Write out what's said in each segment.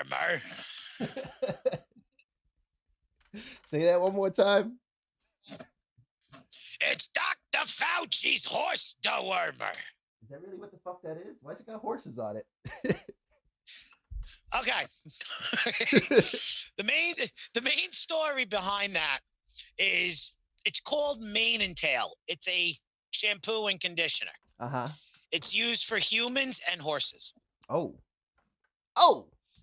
Armor. Say that one more time. It's Dr. Fauci's horse dewormer. Is that really what the fuck that is? Why's it got horses on it? Okay. the main story behind that is it's called Mane and Tail. It's a shampoo and conditioner. Uh-huh. It's used for humans and horses. Oh.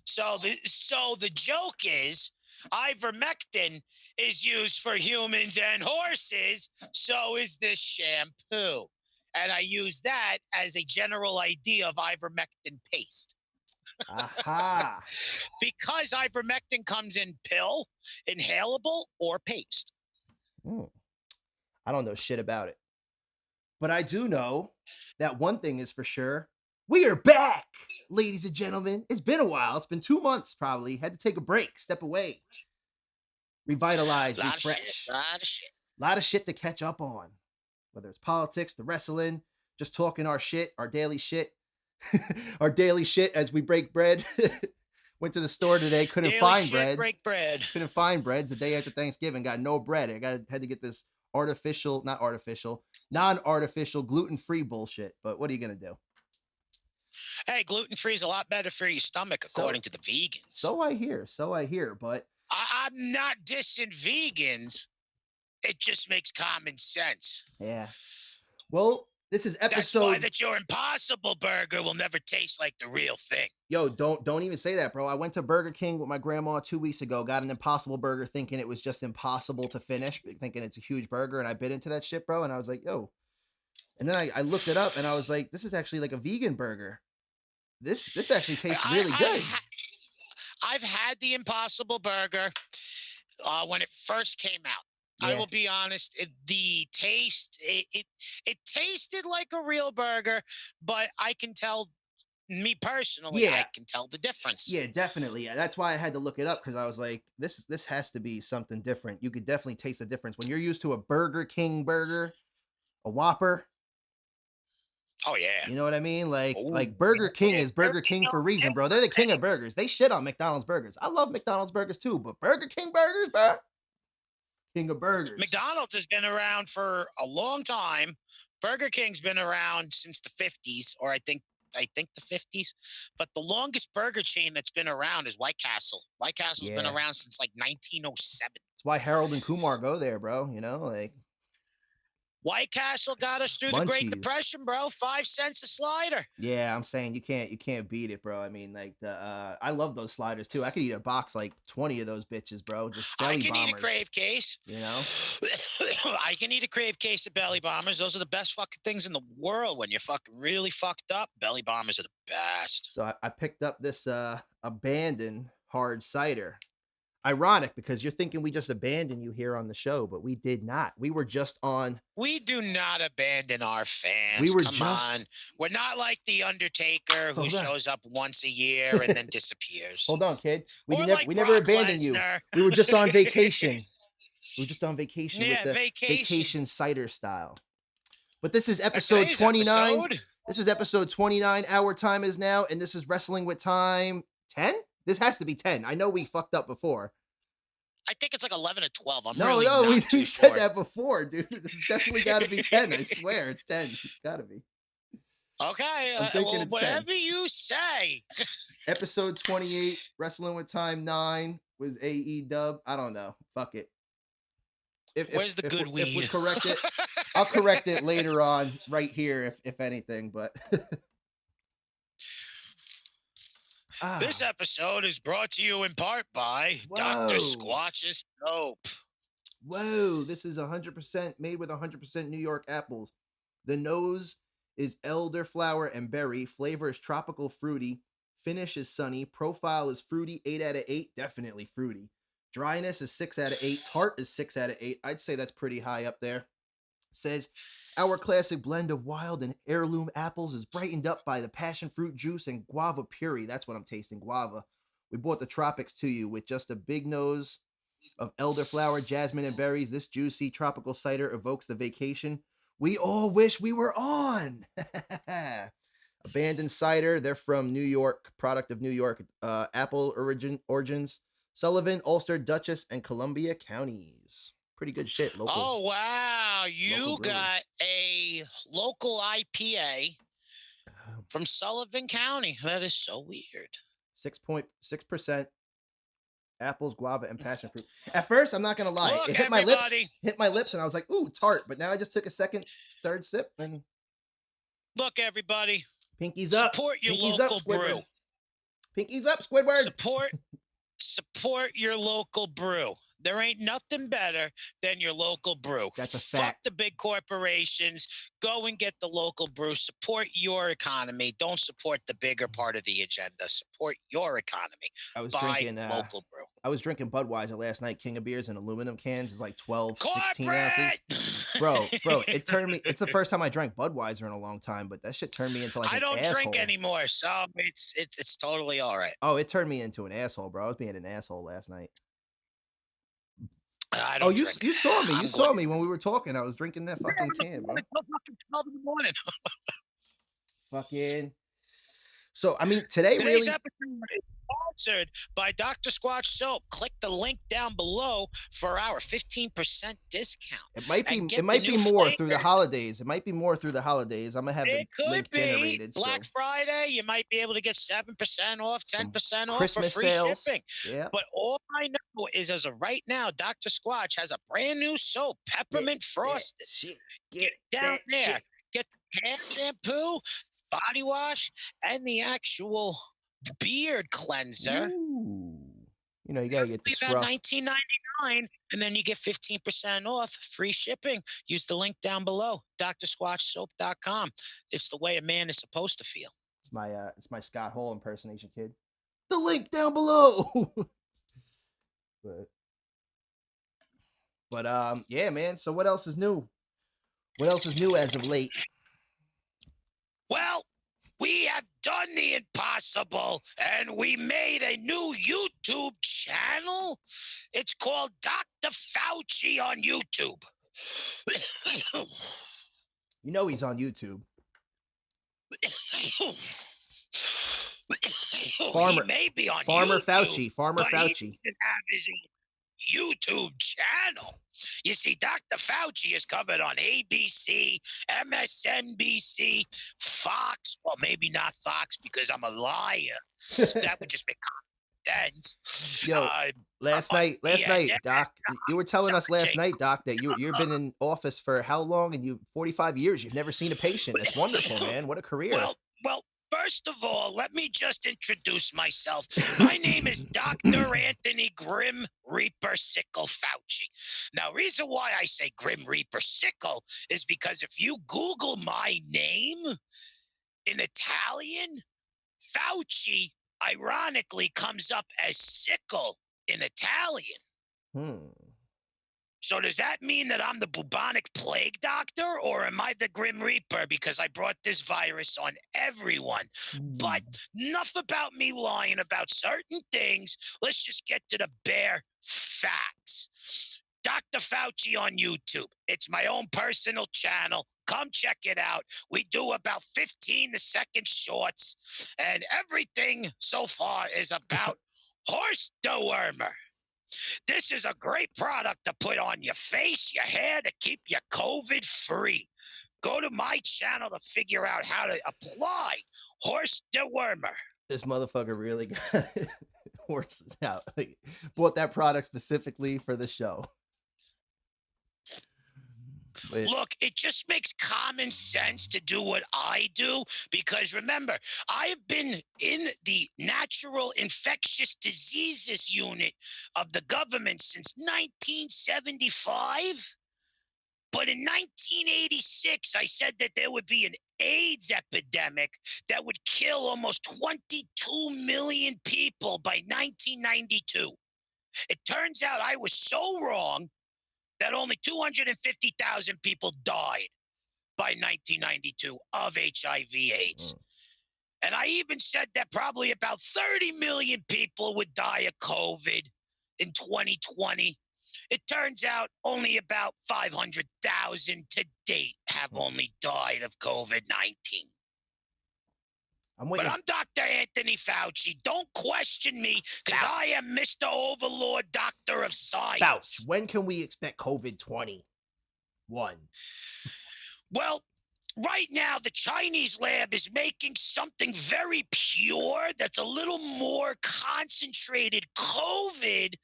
So the joke is ivermectin is used for humans and horses, so is this shampoo. And I use that as a general idea of ivermectin paste. Aha. Because ivermectin comes in pill, inhalable, or paste. I don't know shit about it. But I do know that one thing is for sure. We are back, ladies and gentlemen. It's been a while. It's been 2 months probably. Had to take a break, step away, revitalize, refresh. A lot of shit to catch up on. Whether it's politics, the wrestling, just talking our shit, our daily shit. Our daily shit as we break bread. Went to the store today, couldn't find bread. Break bread. Couldn't find bread. It's the day after Thanksgiving, got no bread. Had to get this non-artificial, gluten-free bullshit. But what are you gonna do? Hey, gluten-free is a lot better for your stomach, according to the vegans. So I hear, but I'm not dissing vegans. It just makes common sense. Yeah. Well, this is episode. That's why that your Impossible Burger will never taste like the real thing. Yo, don't even say that, bro. I went to Burger King with my grandma 2 weeks ago, got an Impossible Burger thinking it was just impossible to finish, thinking it's a huge burger, and I bit into that shit, bro, and I was like, yo. And then I looked it up, and I was like, this is actually like a vegan burger. This actually tastes really good. I've had the Impossible Burger when it first came out. Yeah. I will be honest, the taste, it tasted like a real burger, but I can tell, me personally, I can tell the difference. Yeah, definitely. Yeah, that's why I had to look it up, because I was like, this has to be something different. You could definitely taste the difference. When you're used to a Burger King burger, a Whopper. Oh, yeah. You know what I mean? Like Burger King is Burger King for a reason, bro. They're the king of burgers. They shit on McDonald's burgers. I love McDonald's burgers too, but Burger King burgers, bro. King of burgers. McDonald's has been around for a long time. Burger King's been around since the 50s, or I think the 50s. But the longest burger chain that's been around is White Castle. White Castle's been around since like 1907. That's why Harold and Kumar go there, bro. You know, like White Castle got us through the Great Depression, bro. 5 cents a slider. Yeah, I'm saying you can't beat it, bro. I mean, like I love those sliders too. I could eat a box like 20 of those bitches, bro. Just belly bombers. I can eat a crave case. You know, I can eat a crave case of belly bombers. Those are the best fucking things in the world. When you're fucking really fucked up, belly bombers are the best. So I picked up this abandoned hard cider. Ironic, because you're thinking we just abandoned you here on the show, but we did not. We were just on. We do not abandon our fans. We were Come on. We're not like The Undertaker who shows up once a year and then disappears. Hold on, kid. We never abandoned you. We were just on vacation. We were just on vacation with the vacation cider style. But this is episode 29. This is episode 29. Our time is now, and this is Wrestling with Time 10? This has to be 10. I know we fucked up before. I think it's like 11 or 12. We said that before, dude. This has definitely got to be 10. I swear, it's 10. It's got to be. Okay, well, whatever 10. You say. Episode 28, Wrestling with Time 9 was AEW. I don't know. Fuck it. Where's the good weed? If we correct it, I'll correct it later on, right here, if anything. But this episode is brought to you in part by Dr. Squatch's Soap. Whoa, this is 100% made with 100% New York apples. The nose is elderflower and berry. Flavor is tropical fruity. Finish is sunny. Profile is fruity. 8 out of 8. Definitely fruity. Dryness is 6 out of 8. Tart is 6 out of 8. I'd say that's pretty high up there. It says, our classic blend of wild and heirloom apples is brightened up by the passion fruit juice and guava puree. That's what I'm tasting, guava. We brought the tropics to you with just a big nose of elderflower, jasmine, and berries. This juicy tropical cider evokes the vacation we all wish we were on. A Abandoned Cider, they're from New York, product of New York. Apple origins. Sullivan, Ulster, Dutchess, and Columbia counties. Pretty good shit. Local. Oh, wow. You brewery. got a local IPA from Sullivan County. That is so weird. 6.6%. Apples, guava, and passion fruit. At first, I'm not gonna lie, Look, it hit my lips, and I was like, "Ooh, tart!" But now I just took a second, third sip, and look, everybody, pinkies up, support your pinkies local up, Squidward. brew. Pinkies up, Squidward. Support your local brew. There ain't nothing better than your local brew. That's a fact. Fuck the big corporations. Go and get the local brew. Support your economy. Don't support the bigger part of the agenda. Support your economy. I was Buy drinking local brew. I was drinking Budweiser last night. King of Beers in aluminum cans is like 12, Corporate! 16 ounces. Bro, it turned me. It's the first time I drank Budweiser in a long time, but that shit turned me into like an asshole. I don't drink anymore, so it's totally all right. Oh, it turned me into an asshole, bro. I was being an asshole last night. You saw me. You saw me when we were talking. I was drinking that fucking can, bro. 12 in the morning. Fucking. So, I mean, today's episode is sponsored by Dr. Squatch Soap. Click the link down below for our 15% discount. It might be more through the holidays. It might be more through the holidays. I'm gonna have the link generated. Black Friday, you might be able to get 7% off, 10% off Christmas for free sales. shipping. Yeah. But all I know is, as of right now, Dr. Squatch has a brand new soap, peppermint frosted. Get down there. Shit. Get the hair shampoo, body wash, and the actual beard cleanser. Ooh. You know, you gotta get the scruff. About $19.99, and then you get 15% off, free shipping. Use the link down below, drsquatchsoap.com. It's the way a man is supposed to feel. It's my Scott Hall impersonation, kid. The link down below. but yeah, man. So what else is new? What else is new as of late? Well, we have done the impossible, and we made a new YouTube channel. It's called Dr. Fauci on YouTube. You know he's on YouTube. He may be on Farmer YouTube, Farmer Fauci. He doesn't have his YouTube channel. You see, Dr. Fauci is covered on ABC, MSNBC, Fox. Well, maybe not Fox because I'm a liar. That would just make common sense. Yo, last night, Doc, you were telling us last night, Doc, that you've been in office for how long? And 45 years. You've never seen a patient. That's wonderful, man. What a career. Well, first of all, let me just introduce myself. My name is Dr. Anthony Grim Reaper Sickle Fauci. Now, reason why I say Grim Reaper Sickle is because if you Google my name in Italian, Fauci ironically comes up as sickle in Italian. So does that mean that I'm the bubonic plague doctor, or am I the Grim Reaper because I brought this virus on everyone? But enough about me lying about certain things. Let's just get to the bare facts. Dr. Fauci on YouTube. It's my own personal channel. Come check it out. We do about 15-second shorts, and everything so far is about horse dewormer. This is a great product to put on your face, your hair, to keep you COVID free. Go to my channel to figure out how to apply horse dewormer. This motherfucker really got horses out. Like, bought that product specifically for the show. Look, it just makes common sense to do what I do because, remember, I have been in the natural infectious diseases unit of the government since 1975. But in 1986, I said that there would be an AIDS epidemic that would kill almost 22 million people by 1992. It turns out I was so wrong that only 250,000 people died by 1992 of HIV/AIDS. And I even said that probably about 30 million people would die of COVID in 2020. It turns out only about 500,000 to date have only died of COVID-19. I'm waiting. But I'm Dr. Anthony Fauci. Don't question me, because I am Mr. Overlord, Doctor of Science. Fauci, when can we expect COVID-21? Well, right now, the Chinese lab is making something very pure that's a little more concentrated COVID,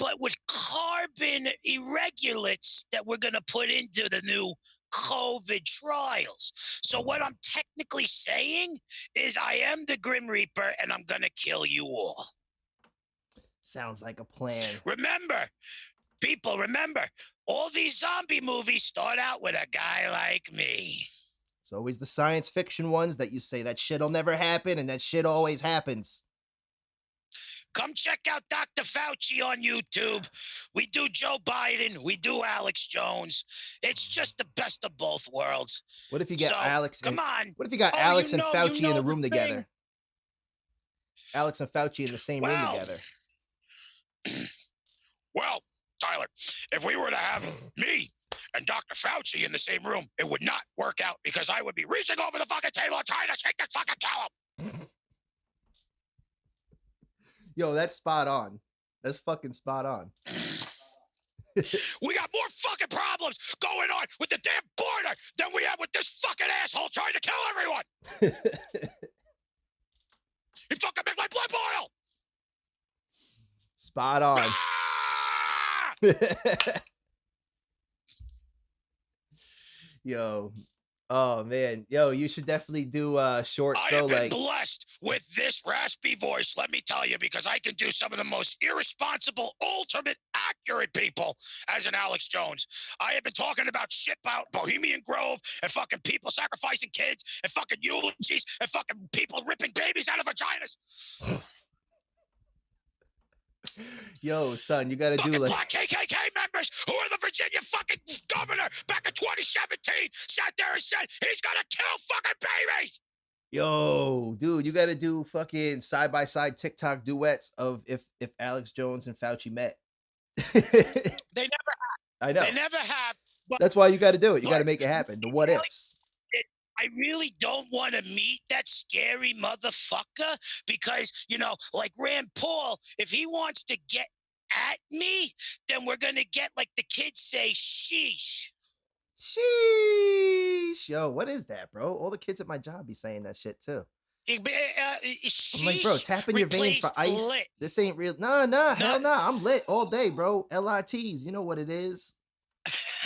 but with carbon irregulates that we're going to put into the new COVID trials. So what I'm technically saying is I am the Grim Reaper, and I'm going to kill you all. Sounds like a plan. Remember, people, all these zombie movies start out with a guy like me. It's always the science fiction ones that you say that shit'll never happen, and that shit always happens. Come check out Dr. Fauci on YouTube. We do Joe Biden. We do Alex Jones. It's just the best of both worlds. What if you get Alex? Come on. What if you got Alex and Fauci in the room together? Alex and Fauci in the same room together. Well, Tyler, if we were to have me and Dr. Fauci in the same room, it would not work out, because I would be reaching over the fucking table and trying to shake this fucking cow. Yo, that's spot on. That's fucking spot on. We got more fucking problems going on with the damn border than we have with this fucking asshole trying to kill everyone. He fucking make my blood boil. Spot on. Ah! Yo. Oh man, yo, you should definitely do shorts though. I have been blessed with this raspy voice, let me tell you, because I can do some of the most irresponsible, ultimate accurate people as an Alex Jones. I have been talking about shit about Bohemian Grove and fucking people sacrificing kids and fucking eulogies and fucking people ripping babies out of vaginas. Yo, son, you gotta do like black KKK members who are the Virginia fucking governor back in 2017 sat there and said he's gonna kill fucking babies. Yo, dude, you gotta do fucking side by side TikTok duets of if Alex Jones and Fauci met. They never have. I know. They never have. But that's why you got to do it. You got to make it happen. The what ifs. I really don't want to meet that scary motherfucker because, you know, like Rand Paul, if he wants to get at me, then we're going to get, like the kids say, sheesh. Sheesh. Yo, what is that, bro? All the kids at my job be saying that shit, too. I'm like, bro, tapping your veins for ice. Lit. This ain't real. Nah, hell nah. I'm lit all day, bro. LITs, you know what it is.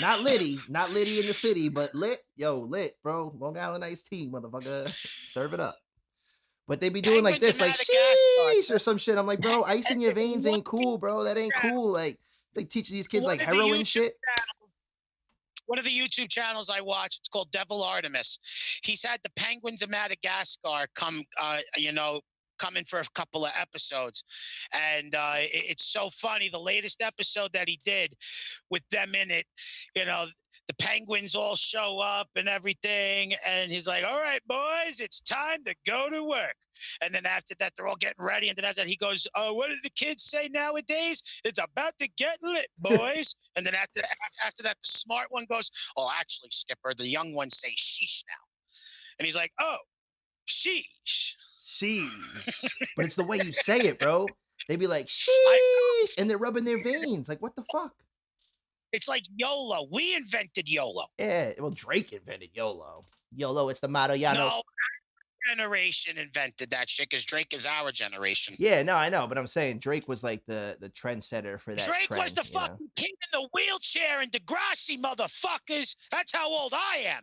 Not Liddy in the city, but lit. Yo, lit, bro. Long Island iced tea, motherfucker. Serve it up. But they be doing like this, like sheesh or some shit. I'm like, bro, ice in your veins ain't cool, bro. That ain't cool. Like, they teaching these kids like heroin shit. One of the YouTube channels I watch, it's called Devil Artemis. He's had the penguins of Madagascar come, coming for a couple of episodes. And it's so funny. The latest episode that he did with them in it, you know, the penguins all show up and everything. And he's like, all right, boys, it's time to go to work. And then after that, they're all getting ready. And then after that, he goes, what do the kids say nowadays? It's about to get lit, boys. And then after that, the smart one goes, oh, actually, Skipper, the young ones say sheesh now. And he's like, oh, sheesh. Sheesh. But it's the way you say it, bro. They be like, sheesh. And they're rubbing their veins. Like, what the fuck? It's like YOLO. We invented YOLO. Yeah, well, Drake invented YOLO. YOLO, it's the motto, y'all know. No, our generation invented that shit because Drake is our generation. Yeah, no, I know, but I'm saying Drake was like the trendsetter for that. Drake was the fucking king in the wheelchair and Degrassi, motherfuckers. That's how old I am.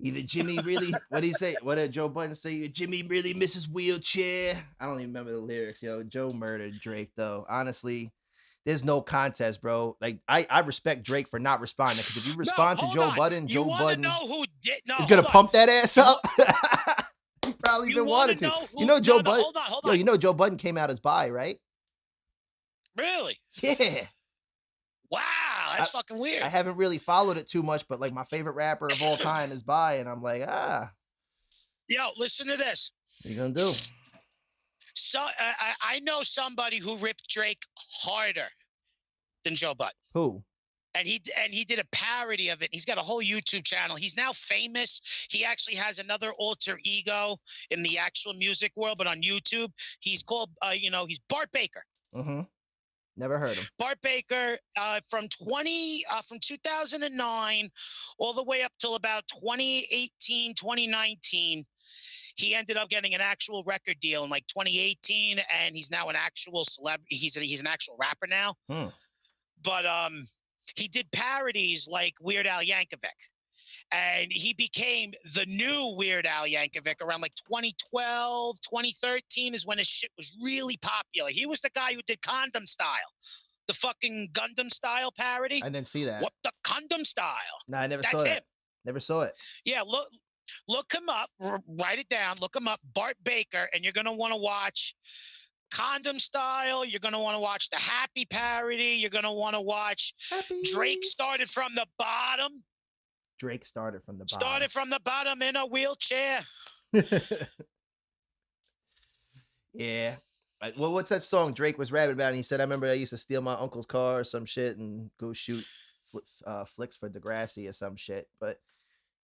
Either Jimmy really, what did he say? What did Joe Budden say? Jimmy really misses wheelchair. I don't even remember the lyrics, yo. Joe murdered Drake, though. Honestly, there's no contest, bro. Like, I respect Drake for not responding, because if you respond to Joe Budden, Joe Budden is going to pump that ass up. He probably didn't want to. You know Joe Budden? Hold on. Yo, you know Joe Budden came out as bi, right? Really? Yeah. Wow, that's fucking weird. I haven't really followed it too much, but like my favorite rapper of all time is bi, and I'm like, Yo, listen to this. What you gonna do? So I know somebody who ripped Drake harder than Joe Budden. Who? and he did a parody of it. He's got a whole YouTube channel. He's now famous. He actually has another alter ego in the actual music world, but on YouTube, he's called he's Bart Baker. Mm-hmm. Never heard him. Bart Baker from 2009 all the way up till about 2018, 2019. He ended up getting an actual record deal in like 2018, and he's now an actual celebrity. He's an actual rapper now. But he did parodies like Weird Al Yankovic, and he became the new Weird Al Yankovic around like 2012, 2013 is when his shit was really popular. He was the guy who did Condom Style, the fucking Gundam Style parody. I didn't see that. What the Condom Style? No, I never That's saw him. it. Never saw it. Yeah, look him up, write it down, look him up, Bart Baker, and you're going to want to watch Condom Style. You're going to want to watch the Happy parody. You're going to want to watch Drake Started from the Bottom. Drake started from the bottom. Started from the bottom in a wheelchair. Yeah. Well, what's that song Drake was rapping about? And he said, I remember I used to steal my uncle's car or some shit and go shoot flicks for Degrassi or some shit. But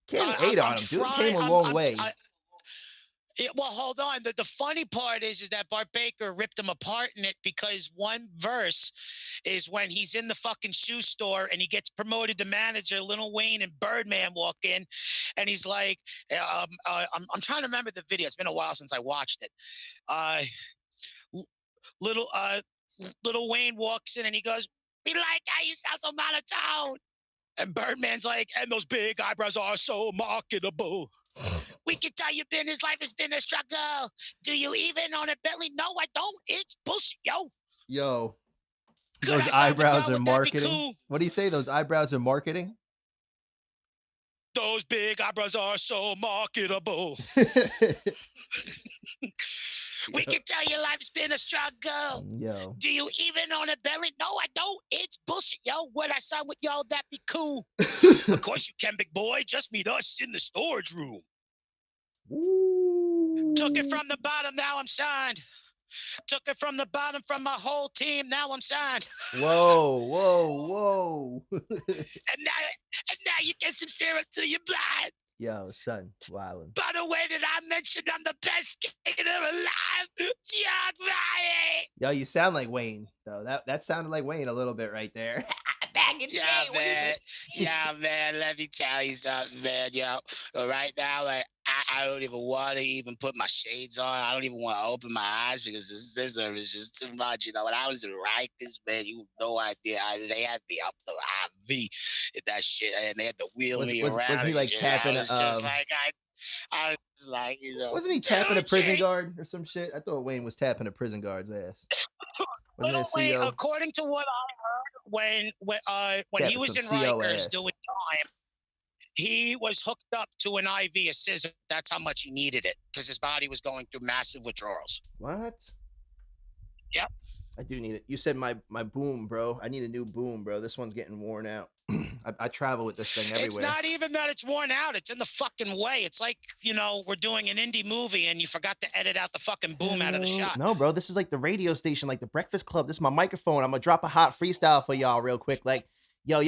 can't hate on him. Dude came a long way. Well, hold on. The funny part is that Bart Baker ripped him apart in it, because one verse is when he's in the fucking shoe store and he gets promoted to manager. Lil Wayne and Birdman walk in, and he's like, I'm trying to remember the video. It's been a while since I watched it. Lil Wayne walks in and he goes, "We like how you sound so monotone." And Birdman's like, "And those big eyebrows are so marketable. We can tell you his life has been a struggle. Do you even own a Bentley?" "No, I don't. It's bullshit, yo." Yo. Those eyebrows are marketing. Cool? What do you say? Those eyebrows are marketing? Those big eyebrows are so marketable. We can tell your life's been a struggle. Yo. Do you even own a Bentley? "No, I don't. It's bullshit, yo. Would I sign with y'all? That'd be cool." "Of course you can, big boy. Just meet us in the storage room." Ooh. Took it from the bottom, now I'm signed. Took it from the bottom from my whole team, now I'm signed. Whoa. And now you get some syrup till you're blind. Yo, son, wildin'. By the way, did I mention I'm the best skater alive? Young Ryan. Yo, you sound like Wayne, though. That sounded like Wayne a little bit right there. Back in the day, man. Yeah, man, let me tell you something, man. Yo, right now, like, I don't even want to even put my shades on. I don't even want to open my eyes because the scissor is just too much. You know, when I was in Rikers, man, you have no idea. They had me up the IV and that shit, and they had to wheel me around. Was he like tapping? I was just like, I was like, you know. Wasn't he tapping a prison guard or some shit? I thought Wayne was tapping a prison guard's ass. Wayne, according to what I heard, when he was in Rikers doing time, he was hooked up to an IV, a scissor. That's how much he needed it, because his body was going through massive withdrawals. What? Yep. I do need it. You said my boom, bro. I need a new boom, bro. This one's getting worn out. I travel with this thing everywhere. It's not even that it's worn out. It's in the fucking way. It's like, we're doing an indie movie and you forgot to edit out the fucking boom out of the shot. No, bro. This is like the radio station, like the Breakfast Club. This is my microphone. I'm going to drop a hot freestyle for y'all real quick. Like, yo.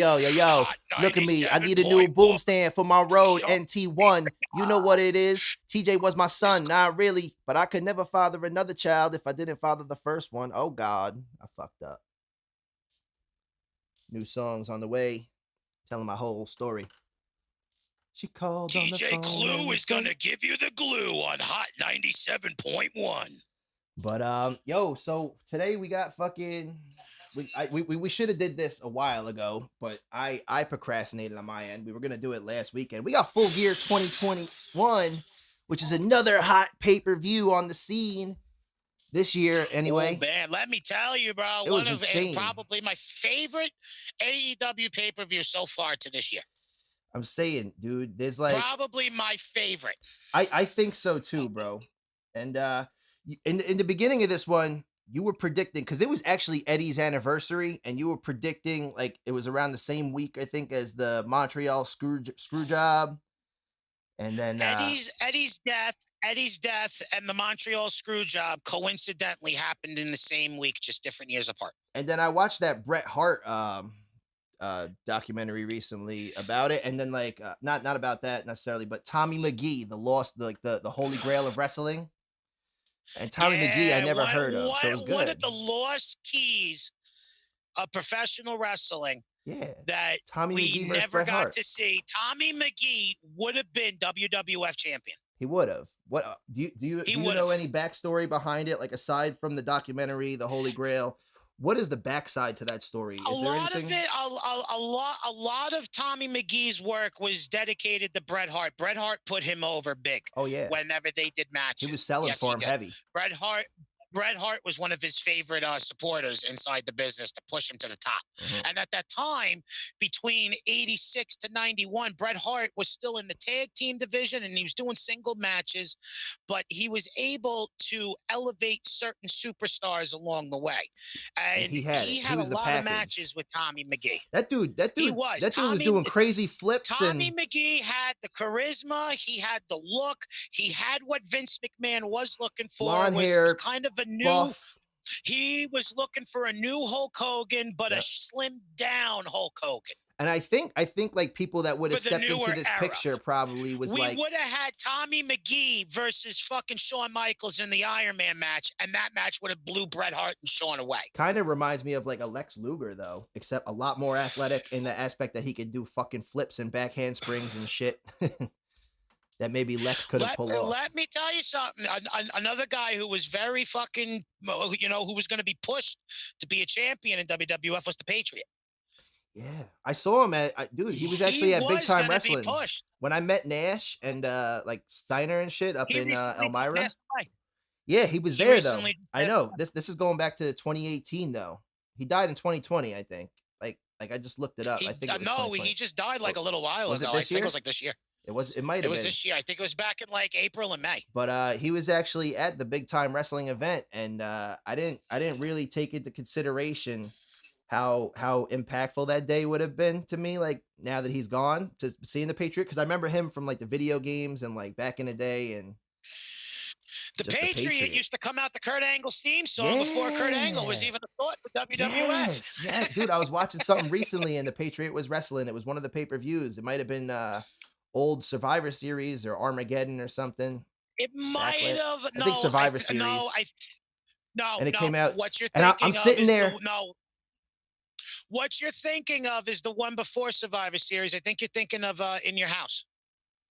Look at me. I need a new boom stand for my Rode NT1. You know what it is. TJ was my son. Not really. But I could never father another child if I didn't father the first one. Oh, God. I fucked up. New songs on the way. Telling my whole story. She called on the phone. TJ Clue is going to give you the glue on Hot 97.1. But, so today we got fucking... We should have did this a while ago, but I procrastinated on my end. We were going to do it last weekend. We got Full Gear 2021, which is another hot pay-per-view on the scene this year anyway. Oh, man, let me tell you, bro. It was insane. Probably my favorite AEW pay-per-view so far to this year. I'm saying, dude, there's like... Probably my favorite. I think so too, bro. And in the beginning of this one, you were predicting, because it was actually Eddie's anniversary, and you were predicting like it was around the same week, I think, as the Montreal screw job. And then Eddie's death and the Montreal screw job coincidentally happened in the same week, just different years apart. And then I watched that Bret Hart documentary recently about it, and then like not about that necessarily, but Tommy McGee, the Holy Grail of wrestling. And Tommy McGee, I never heard of, so it was good. One of the lost keys of professional wrestling. Yeah, that Tommy we McGee never got to see. Tommy McGee would have been WWF champion. He would have. What do you know any backstory behind it? Like aside from the documentary, the Holy Grail, what is the backside to that story? Is there anything? A lot of Tommy McGee's work was dedicated to Bret Hart. Bret Hart put him over big. Oh yeah. Whenever they did matches, he was selling for him heavy. Bret Hart was one of his favorite supporters inside the business to push him to the top. Mm-hmm. And at that time, between 86 to 91, Bret Hart was still in the tag team division and he was doing single matches, but he was able to elevate certain superstars along the way. And he had a lot of matches with Tommy McGee. That dude was doing crazy flips. Tommy McGee had the charisma. He had the look. He had what Vince McMahon was looking for. Blonde hair. Was kind of buff. He was looking for a new Hulk Hogan, but a slimmed down Hulk Hogan. And I think like people that would have stepped into this picture probably was we would have had Tommy McGee versus fucking Shawn Michaels in the Iron Man match, and that match would have blew Bret Hart and Shawn away. Kind of reminds me of like a Lex Luger though, except a lot more athletic in the aspect that he could do fucking flips and back handsprings and shit. That maybe Lex could have pulled off. Let me tell you something. Another guy who was very fucking, who was going to be pushed to be a champion in WWF was the Patriot. Yeah, I saw him he was actually at Big Time Wrestling. When I met Nash and like Steiner and shit up in Elmira. Yeah, he was there though. I know. This is going back to 2018 though. He died in 2020, I think. Like I just looked it up. I think it was he just died like a little while ago. I think it was like this year. It might have been. It was this year. I think it was back in like April and May. But he was actually at the Big Time Wrestling event, and I didn't really take into consideration how impactful that day would have been to me. Like now that he's gone, to seeing the Patriot, because I remember him from like the video games and like back in the day, and the Patriot used to come out the Kurt Angle's theme song before Kurt Angle was even a thought for WWF. Yeah, dude, I was watching something recently, and the Patriot was wrestling. It was one of the pay-per-views. It might have been old Survivor Series or Armageddon or something. It might have. I think Survivor Series. No, and it came out. What you're thinking I'm sitting there. What you're thinking of is the one before Survivor Series. I think you're thinking of In Your House.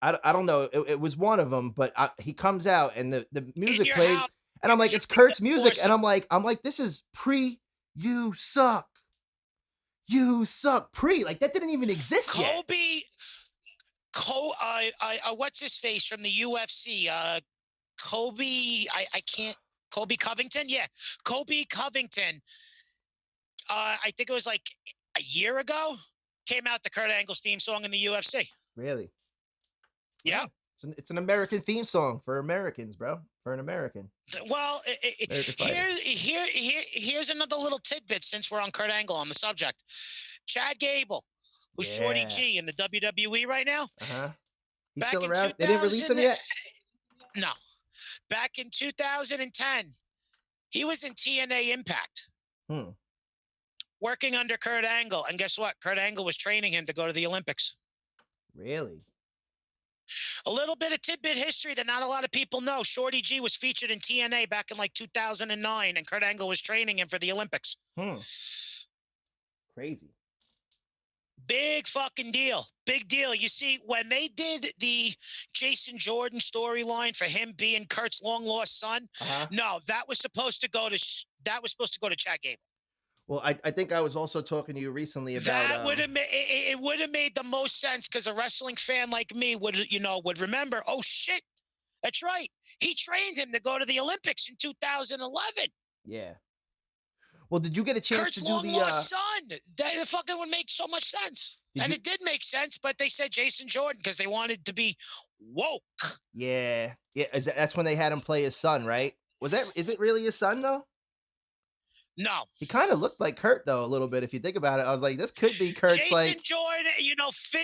I don't know. It was one of them, but he comes out and the music plays, and I'm like, it's Kurt's music, and I'm like, this is pre You Suck. You Suck pre, like that didn't even exist yet. What's his face from the UFC? Kobe Covington? Yeah. Kobe Covington. I think it was like a year ago, came out the Kurt Angle's theme song in the UFC. Really? Yeah. It's an American theme song for Americans, bro. For an American. Well, here's another little tidbit since we're on Kurt Angle on the subject. Chad Gable, who's Shorty G in the WWE right now. Uh-huh. He's still around? They didn't release him yet? No. Back in 2010, he was in TNA Impact. Working under Kurt Angle. And guess what? Kurt Angle was training him to go to the Olympics. Really? A little bit of tidbit history that not a lot of people know. Shorty G was featured in TNA back in like 2009, and Kurt Angle was training him for the Olympics. Crazy. Big fucking deal. Big deal. You see, when they did the Jason Jordan storyline for him being Kurt's long lost son, no, that was supposed to go to Chad Gable. Well, I think I was also talking to you recently about that would have made the most sense, because a wrestling fan like me would remember. Oh shit, that's right. He trained him to go to the Olympics in 2011. Yeah. Well, did you get a chance Kurt's to do the lost son? That fucking would make so much sense, it did make sense. But they said Jason Jordan because they wanted to be woke. Yeah. That's when they had him play his son, right? Is it really his son though? No. He kind of looked like Kurt, though, a little bit. If you think about it, I was like, this could be Kurt's Jason Jordan,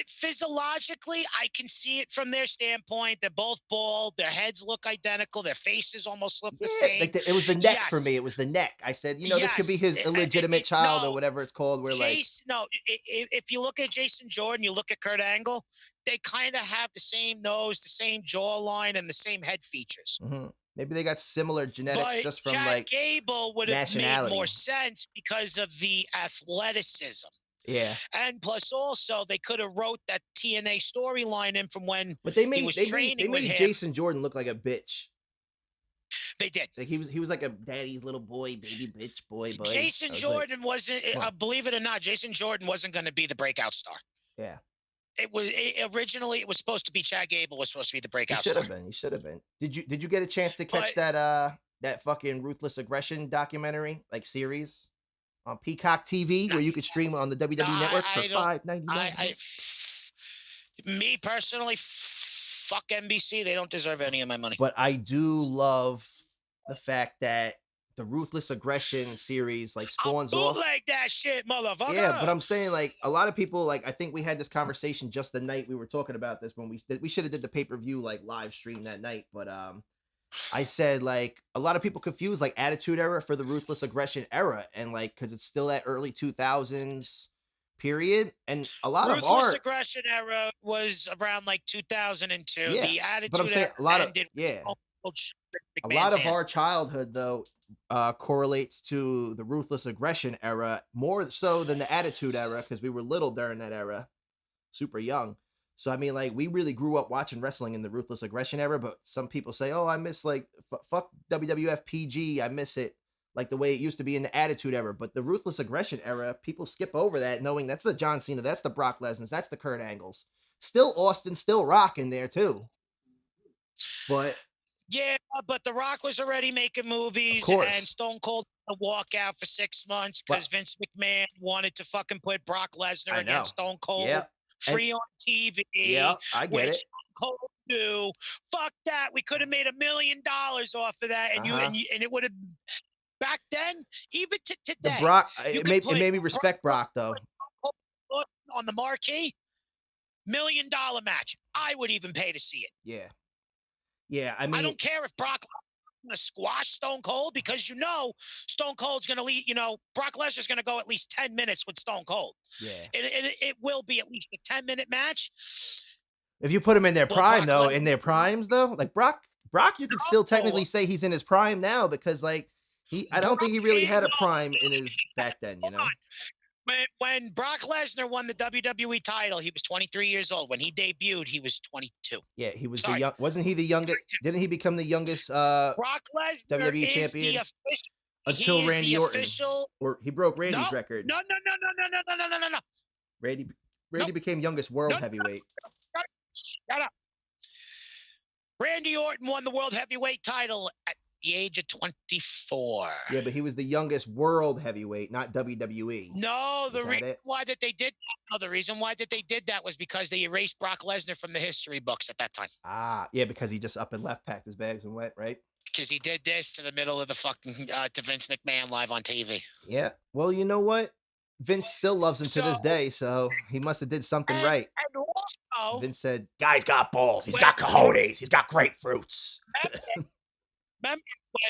physiologically, I can see it from their standpoint. They're both bald. Their heads look identical. Their faces almost look the same. Like it was the neck for me. It was the neck. I said, this could be his illegitimate child or whatever it's called. Where if you look at Jason Jordan, you look at Kurt Angle, they kind of have the same nose, the same jawline, and the same head features. Mm-hmm. Maybe they got similar genetics just from Chad Gable would have made more sense because of the athleticism. Yeah. And plus also they could have wrote that TNA storyline in from when he was training they made Jason Jordan look like a bitch. They did. Like he was like a daddy's little boy, baby bitch boy. Jason Jordan wasn't, believe it or not, Jason Jordan wasn't going to be the breakout star. Yeah. Originally it was supposed to be Chad Gable was supposed to be the breakout star. He should have been. Did you get a chance to catch that fucking Ruthless Aggression documentary series on Peacock TV where you could stream on the WWE Network for $5.99? Me personally, fuck NBC. They don't deserve any of my money. But I do love the fact that the Ruthless Aggression series spawns off. Bootleg that shit, motherfucker. Yeah, but I'm saying a lot of people I think we had this conversation just the night we were talking about this when we should have did the pay-per-view live stream that night, but I said a lot of people confuse Attitude Era for the Ruthless Aggression era and because it's still that early 2000s period, and a lot of Ruthless Aggression era was around 2002. Yeah, the Attitude but I'm saying a lot of our childhood though correlates to the Ruthless Aggression era more so than the Attitude Era because we were little during that era, super young. So I mean, we really grew up watching wrestling in the Ruthless Aggression era. But some people say, "Oh, I miss fuck WWF PG. I miss it the way it used to be in the Attitude Era." But the Ruthless Aggression era, people skip over that, knowing that's the John Cena, that's the Brock Lesnar, that's the Kurt Angles. Still Austin, still Rock in there too. But yeah, but The Rock was already making movies, and Stone Cold had to walk out for 6 months because Vince McMahon wanted to fucking put Brock Lesnar against Stone Cold free on TV. Yeah, I get it. Stone Cold knew, fuck that. We could have made $1 million off of that, and and it would have. Back then, even to today, the Brock. It made me respect Brock though. On the marquee, $1 million match. I would even pay to see it. Yeah. Yeah, I mean, I don't care if Brock going to squash Stone Cold because Stone Cold's going to lead. Brock Lesnar's going to go at least 10 minutes with Stone Cold. Yeah, it will be at least a 10-minute match. If you put him in their prime, though, in their primes, though, Brock, you can still technically say he's in his prime now because I don't think he really had a prime in his back then. When Brock Lesnar won the WWE title, he was 23 years old. When he debuted, he was 22. Yeah, he was wasn't he the youngest? Didn't he become the youngest Brock Lesnar WWE champion until Randy Orton? Or he broke Randy's record. No. Randy became youngest world heavyweight. Shut up. Randy Orton won the world heavyweight title at the age of 24. Yeah, but he was the youngest world heavyweight, not WWE. No, the reason why they did that was because they erased Brock Lesnar from the history books at that time. Ah, yeah, because he just up and left, packed his bags and went, right? Because he did this to the middle of the fucking to Vince McMahon live on TV. Yeah. Well, you know what? Vince still loves him to this day, so he must have did something right. And also, Vince said, "Guy's got balls. He's got cojones. He's got grapefruits." Remember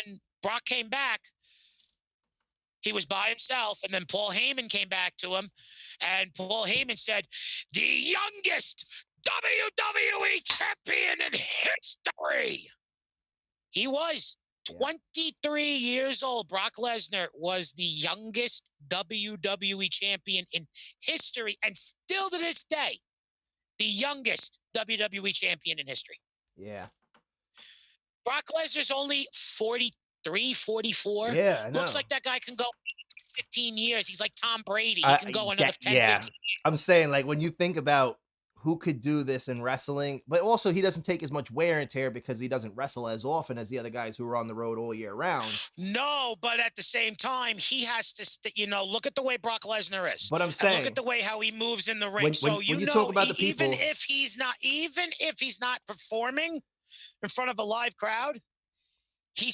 when Brock came back, he was by himself, and then Paul Heyman came back to him, and Paul Heyman said, "The youngest WWE champion in history." He was 23 years old. Brock Lesnar was the youngest WWE champion in history, and still to this day, the youngest WWE champion in history. Yeah. Brock Lesnar's only 43, 44. Yeah, I know. Looks like that guy can go 15 years. He's like Tom Brady. He can go another 10, 15 years. I'm saying, when you think about who could do this in wrestling, but also he doesn't take as much wear and tear because he doesn't wrestle as often as the other guys who are on the road all year round. No, but at the same time, he has to, look at the way Brock Lesnar is. But I'm saying, look at the way how he moves in the ring. When you talk about the people, even if he's not performing in front of a live crowd, he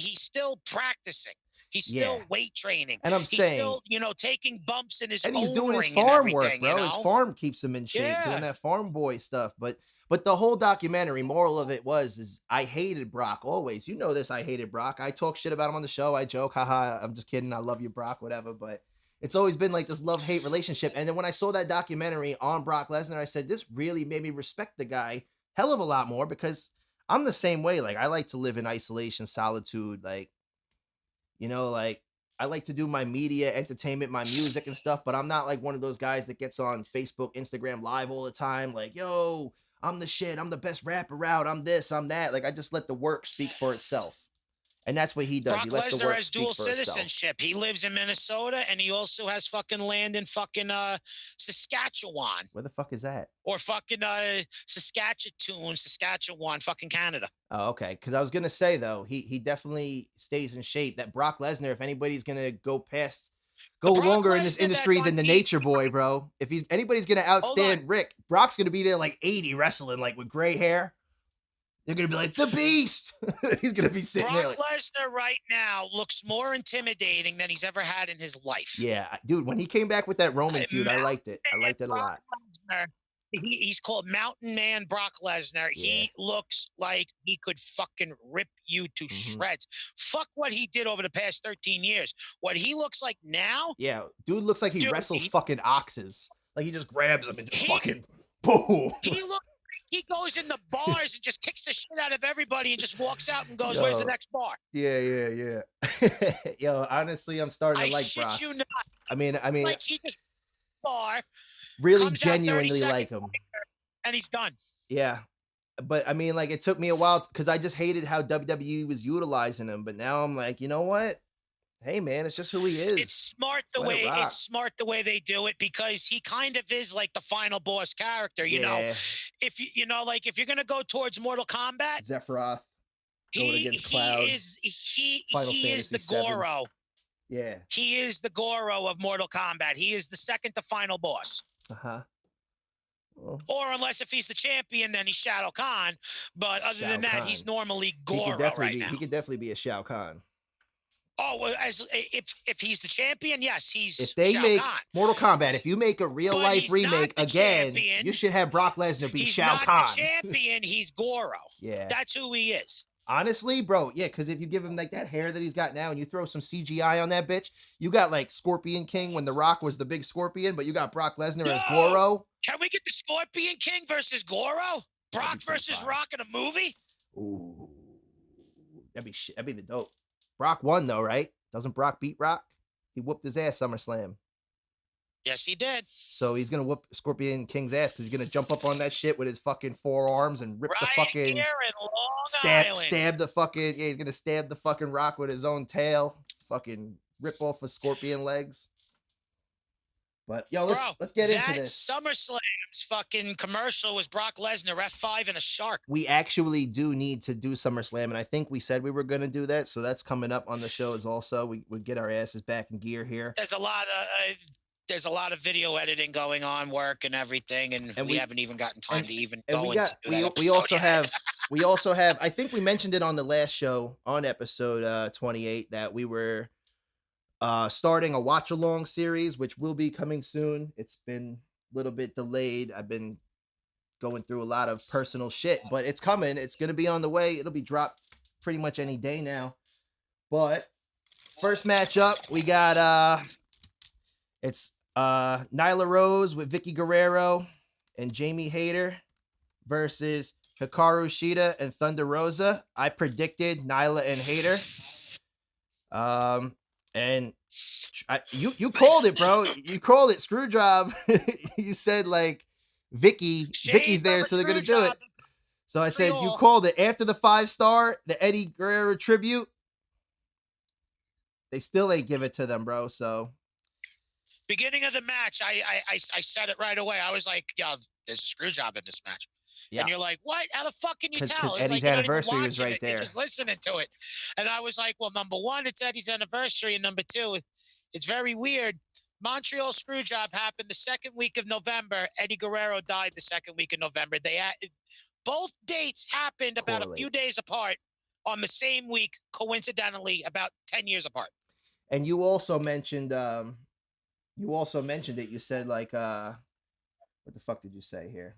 he's still practicing. He's Yeah. still weight training. And I'm He's saying, still, taking bumps in his and he's own doing his ring and farm work, everything, bro. His farm keeps him in shape, doing Yeah. that farm boy stuff. But the whole documentary, moral of it is I hated Brock always. You know this, I hated Brock. I talk shit about him on the show. I joke, haha, I'm just kidding. I love you, Brock, whatever. But it's always been like this love-hate relationship. And then when I saw that documentary on Brock Lesnar, I said, this really made me respect the guy hell of a lot more, because I'm the same way. Like, I like to live in isolation, solitude. Like, like, I like to do my media, entertainment, my music and stuff, but I'm not like one of those guys that gets on Facebook, Instagram live all the time. Like, yo, I'm the shit. I'm the best rapper out. I'm this, I'm that. Like, I just let the work speak for itself. And that's what he does. Brock He lets the Lesnar work has speak dual for itself. citizenship. He lives in Minnesota, and he also has fucking land in fucking Saskatchewan. Where the fuck is that? Or fucking Saskatchewan, fucking Canada. Oh, okay. Because I was gonna say though, he definitely stays in shape. That Brock Lesnar, if anybody's gonna go longer in this industry than the Nature Boy, bro. If anybody's gonna outstand Rick, Brock's gonna be there like 80 wrestling, like with gray hair. They're going to be like, the Beast. He's going to be sitting there. Brock Lesnar right now looks more intimidating than he's ever had in his life. Yeah, dude, when he came back with that Roman feud, I liked it. I liked it a lot. Lesnar, he's called Mountain Man Brock Lesnar. Yeah. He looks like he could fucking rip you to shreds. Fuck what he did over the past 13 years. What he looks like now. Yeah, dude looks like he wrestles fucking oxes. Like he just grabs them and just fucking boom. He goes in the bars and just kicks the shit out of everybody and just walks out and goes, where's the next bar? Yeah. Yo, honestly, I'm starting to like Brock. Shit you not. I mean, like he just bar, really genuinely like him. And he's done. Yeah. But I mean, like, it took me a while because I just hated how WWE was utilizing him. But now I'm like, you know what? Hey man, it's just who he is. It's smart the way they do it, because he kind of is like the final boss character, you know. If if you're gonna go towards Mortal Kombat, Sephiroth going against Cloud. He is the Goro. Yeah. He is the Goro of Mortal Kombat. He is the second to final boss. Well, or unless if he's the champion, then he's Shadow Khan. But other than that, he's normally Goro right now. He could definitely be a Shao Kahn. Oh, well, if he's the champion, yes, he's. If they Shao make Kahn. Mortal Kombat, if you make a real life remake again, you should have Brock Lesnar be Shao Kahn. He's not the champion. He's Goro. Yeah, that's who he is. Honestly, bro, yeah, because if you give him like that hair that he's got now, and you throw some CGI on that bitch, you got like Scorpion King when The Rock was the big Scorpion, but you got Brock Lesnar as Goro. Can we get the Scorpion King versus Goro? Brock versus Rock in a movie? Ooh, that'd be the dope. Brock won though, right? Doesn't Brock beat Rock? He whooped his ass SummerSlam. Yes, he did. So he's gonna whoop Scorpion King's ass because he's gonna jump up on that shit with his fucking forearms and rip the fucking here in Long stab the fucking he's gonna stab the fucking Rock with his own tail. Fucking rip off his scorpion legs. But yo, let's get into this. SummerSlam's fucking commercial was Brock Lesnar F5 and a shark. We actually do need to do SummerSlam, and I think we said we were going to do that, so that's coming up on the show as also. We get our asses back in gear here. There's a lot of video editing going on, work and everything, and we haven't even gotten time to even go into that. We also have. I think we mentioned it on the last show on episode 28 that we were starting a watch along series, which will be coming soon. It's been a little bit delayed. I've been going through a lot of personal shit, but it's coming. It's going to be on the way. It'll be dropped pretty much any day now. But first matchup, we got it's Nyla Rose with Vicky Guerrero and Jamie Hayter versus Hikaru Shida and Thunder Rosa. I predicted Nyla and Hayter. And you called it, bro. You called it. Screwjob. You said like Vicky's there, so they're gonna do it. So I said you called it after the 5-star, the Eddie Guerrero tribute. They still ain't give it to them, bro. So beginning of the match, I said it right away. I was like, "Yo, there's a screwjob in this match." Yeah. And you're like, what? How the fuck can you tell? Because Eddie's anniversary was right there. You're just listening to it. And I was like, well, number one, it's Eddie's anniversary. And number two, it's very weird. Montreal Screwjob happened the second week of November. Eddie Guerrero died the second week of November. Both dates happened about a few days apart on the same week, coincidentally, about 10 years apart. And you also mentioned it. You said like what the fuck did you say here?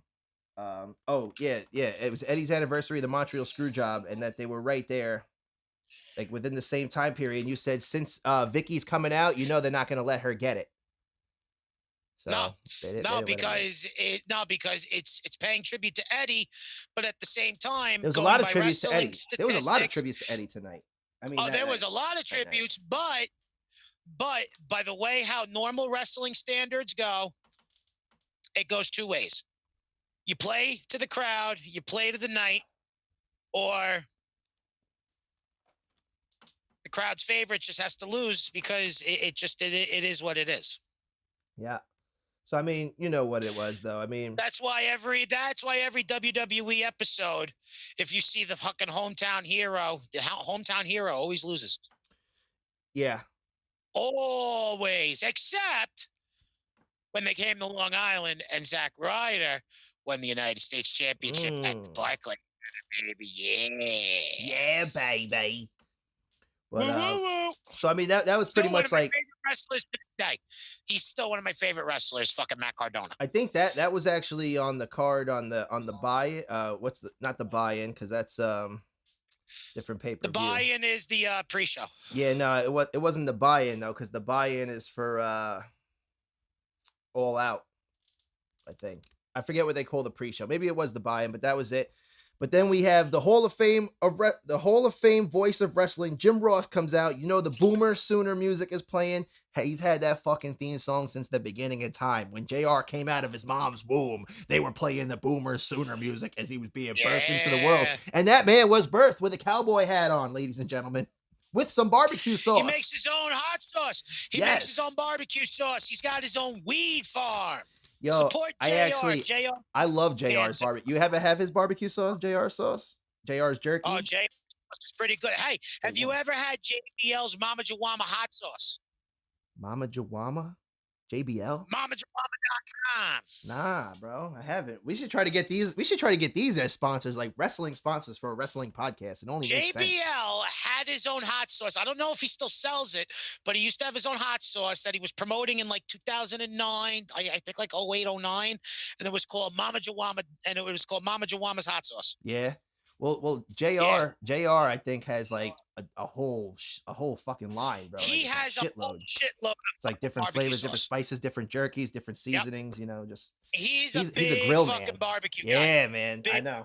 Oh yeah, it was Eddie's anniversary of the Montreal Screwjob, and that they were right there, like within the same time period. And you said since Vicky's coming out, you know they're not gonna let her get it. So because it's paying tribute to Eddie, but at the same time, there was a lot of tributes to Eddie. There was a lot of tributes to Eddie tonight. I mean, there was a lot of tributes, but by the way how normal wrestling standards go, it goes two ways. You play to the crowd, you play to the night, or the crowd's favorite just has to lose because it is what it is. Yeah. So I mean, you know what it was though. I mean, that's why every WWE episode, if you see the fucking hometown hero always loses. Yeah. Always, except when they came to Long Island and Zack Ryder won the United States Championship at the Barclays. Baby, yeah, baby. But so I mean that was pretty much like wrestlers today. He's still one of my favorite wrestlers, fucking Matt Cardona. I think that was actually on the card on the buy. Not the buy-in, because that's different pay-per-view. The buy-in is the pre-show. Yeah, no, it wasn't the buy-in though, because the buy-in is for All Out. I think I forget what they call the pre-show. Maybe it was the buy-in, but that was it. But then we have the Hall of Fame voice of wrestling. Jim Ross comes out. You know the Boomer Sooner music is playing. Hey, he's had that fucking theme song since the beginning of time. When JR came out of his mom's womb, they were playing the Boomer Sooner music as he was being birthed into the world. And that man was birthed with a cowboy hat on, ladies and gentlemen, with some barbecue sauce. He makes his own hot sauce. He makes his own barbecue sauce. He's got his own weed farm. Yo, support JR. I love JR's barbecue. You ever have his barbecue sauce, JR sauce? JR's jerky? Oh, JR is pretty good. Hey, have you ever had JBL's Mama Jawama hot sauce? Mama Jawama? JBL? MamaJawama.com. Nah, bro, I haven't. We should try to get these as sponsors, like wrestling sponsors for a wrestling podcast. It only makes sense. JBL had his own hot sauce. I don't know if he still sells it, but he used to have his own hot sauce that he was promoting in like 2009. I think like 08, 09, and it was called Mama Jawama, and it was called Mama Jawama's hot sauce. Yeah. Well, JR, I think has like a whole fucking line, bro. He like has a whole shitload. It's like different flavors, different spices, different jerkies, different seasonings. You know, just he's a grill fucking barbecue guy. Yeah, man, I know.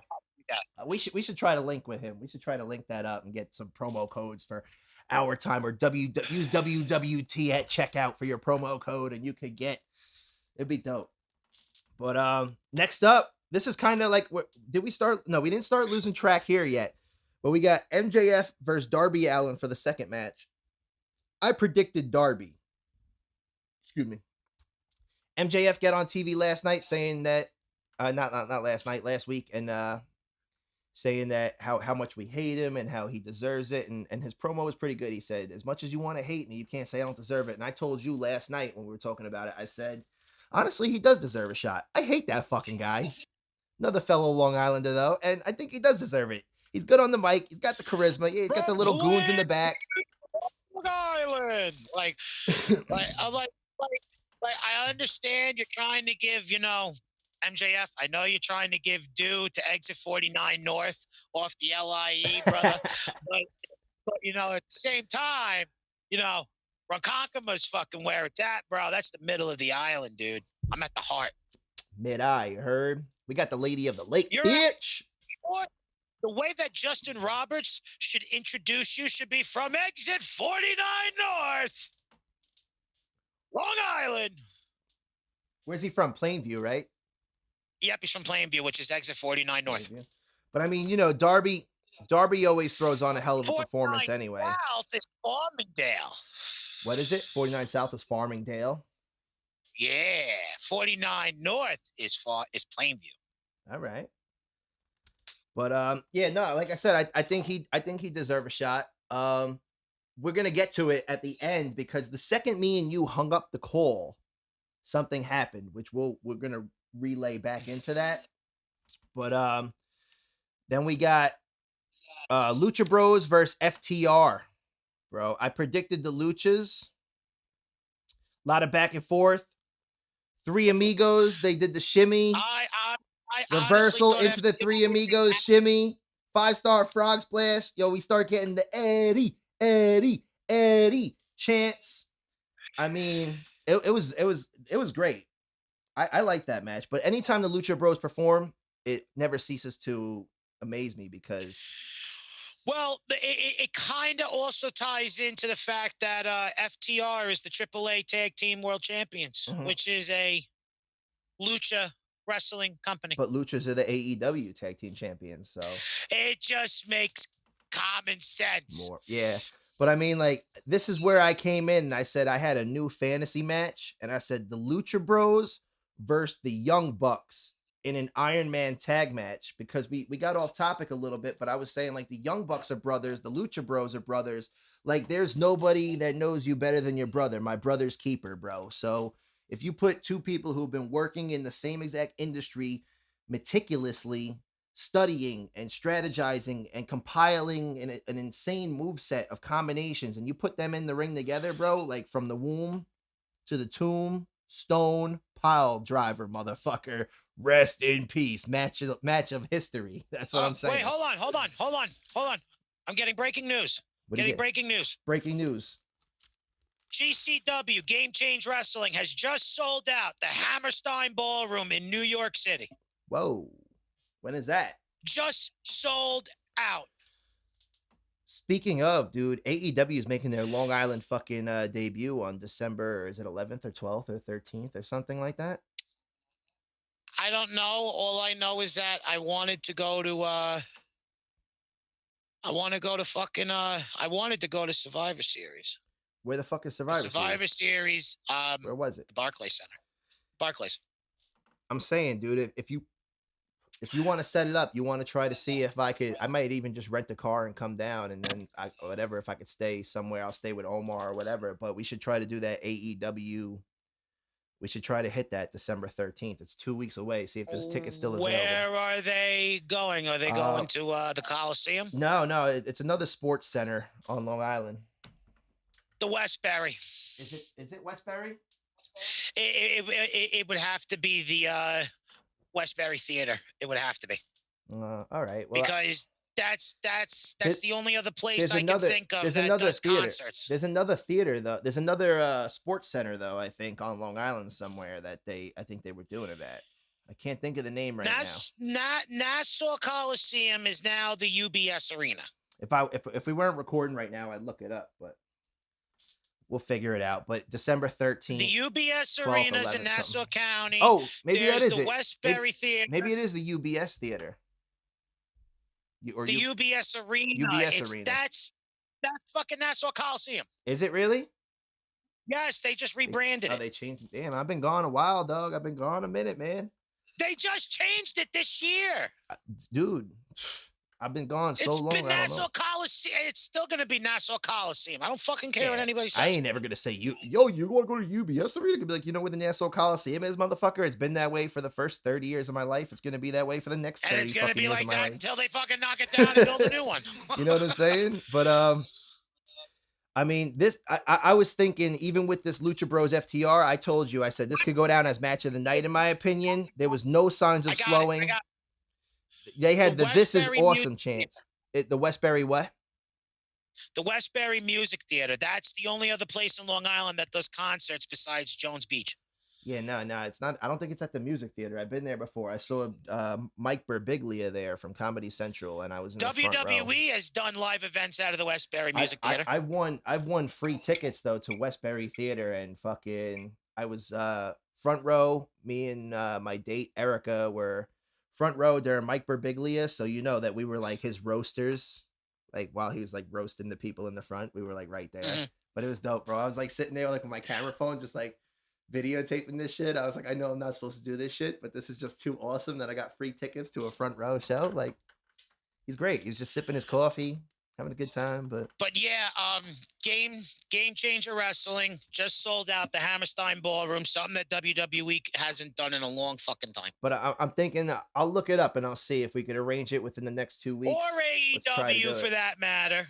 We should try to link with him. We should try to link that up and get some promo codes for our time, or use WWT at checkout for your promo code, and you could get. It'd be dope. But next up. This is kind of like, did we start? No, we didn't start losing track here yet. But we got MJF versus Darby Allin for the second match. I predicted Darby. Excuse me. MJF got on TV last night saying that, not last night, last week, and saying that how much we hate him and how he deserves it. And his promo was pretty good. He said, as much as you want to hate me, you can't say I don't deserve it. And I told you last night when we were talking about it, I said, honestly, he does deserve a shot. I hate that fucking guy. Another fellow Long Islander, though, and I think he does deserve it. He's good on the mic. He's got the charisma. Yeah, he's got the little goons in the back. Long Island, I understand you're trying to give, MJF. I know you're trying to give due to Exit 49 North off the LIE, brother. but at the same time, Ronkonkoma is fucking where it's at, bro. That's the middle of the island, dude. I'm at the heart. Mid-eye, you heard? We got the lady of the lake, bitch. The way that Justin Roberts should introduce you should be from Exit 49 North, Long Island. Where's he from? Plainview, right? Yep, he's from Plainview, which is Exit 49 North. But I mean, Darby always throws on a hell of a performance anyway. 49 South is Farmingdale. What is it? 49 South is Farmingdale. Yeah, 49 North is Plainview. All right. But like I said, I think he deserves a shot. We're gonna get to it at the end, because the second me and you hung up the call, something happened, which we're gonna relay back into that. But then we got Lucha Bros versus FTR, bro. I predicted the Luchas. A lot of back and forth. Three Amigos, they did the shimmy. I Reversal honestly into the Three Amigos shimmy. 5-star frog splash. Yo, we start getting the Eddie chants. I mean, it was great. I like that match. But anytime the Lucha Bros perform, it never ceases to amaze me because. Well, it kind of also ties into the fact that FTR is the AAA Tag Team World Champions, which is a lucha wrestling company. But Luchas are the AEW Tag Team Champions, so. It just makes common sense. Yeah. But I mean, like, this is where I came in and I said I had a new fantasy match. And I said the Lucha Bros versus the Young Bucks in an Iron Man tag match, because we got off topic a little bit, but I was saying, like, the Young Bucks are brothers, the Lucha Bros are brothers. Like, there's nobody that knows you better than your brother. My brother's keeper, bro. So if you put two people who've been working in the same exact industry meticulously, studying and strategizing and compiling an insane moveset of combinations, and you put them in the ring together, bro, like from the womb to the tomb, stone pile driver, motherfucker. Rest in peace. Match of history. That's what I'm saying. Wait, hold on. I'm getting breaking news. Breaking news. Breaking news. GCW, Game Change Wrestling, has just sold out the Hammerstein Ballroom in New York City. Whoa. When is that? Just sold out. Speaking of, dude, AEW is making their Long Island fucking debut on December, is it 11th or 12th or 13th or something like that? I don't know. All I know is that I wanted to go to Survivor Series. Where the fuck is Survivor Series? Where was it? The Barclays Center. Barclays. I'm saying, dude, if you want to set it up, you want to try to see if I might even just rent a car and come down, and then if I could stay somewhere, I'll stay with Omar or whatever. But we should try to do that AEW. We should try to hit that December 13th. It's 2 weeks away. See if there's tickets still available. Where are they going? Are they going to the Coliseum? No, it's another sports center on Long Island. The Westbury. Is it Westbury? It would have to be the Westbury Theater. It would have to be. All right. Well, because that's the only other place I can think of that does theater. Concerts. There's another theater though. There's another sports center though. I think on Long Island somewhere that I think they were doing it at. I can't think of the name right now. Nassau Coliseum is now the UBS Arena. If we weren't recording right now, I'd look it up, but we'll figure it out. But December 13th. The UBS Arena is in Nassau County. Oh, maybe There's that is the it. Westbury Theater. Maybe it is the UBS Theater. UBS Arena. That's fucking Nassau Coliseum. Is it really? Yes, they just rebranded it. They changed it. Damn, I've been gone a while, dog. I've been gone a minute, man. They just changed it this year. Dude, I've been gone so long. It's been Nassau Coliseum. It's still going to be Nassau Coliseum. I don't fucking care what anybody says. I ain't never going to say, you want to go to UBS Arena? Be like, you know where the Nassau Coliseum is, motherfucker? It's been that way for the first 30 years of my life. It's going to be that way for the next 30 and it's going to be like that until they fucking knock it down and build a new one. You know what I'm saying? But, I mean, I was thinking, even with this Lucha Bros FTR, I told you, I said, this could go down as match of the night, in my opinion. There was no signs of slowing. They had This Is Awesome chance. The Westbury what? The Westbury Music Theater. That's the only other place in Long Island that does concerts besides Jones Beach. Yeah, no, it's not. I don't think it's at the Music Theater. I've been there before. I saw Mike Birbiglia there from Comedy Central, and I was in the front row. WWE has done live events out of the Westbury Music Theater. I've won free tickets though to Westbury Theater, and fucking I was front row. Me and my date Erica were front row during Mike Birbiglia, so you know that we were like his roasters. Like while he was like roasting the people in the front, we were like right there. Mm-hmm. But it was dope, bro. I was like sitting there like with my camera phone, just like videotaping this shit. I was like, I know I'm not supposed to do this shit, but this is just too awesome that I got free tickets to a front row show. Like, he's great. He's just sipping his coffee. having a good time. But yeah, Game Changer Wrestling just sold out the Hammerstein Ballroom, something that WWE hasn't done in a long fucking time. But I'm thinking I'll look it up and I'll see if we could arrange it within the next 2 weeks. Or AEW for that matter.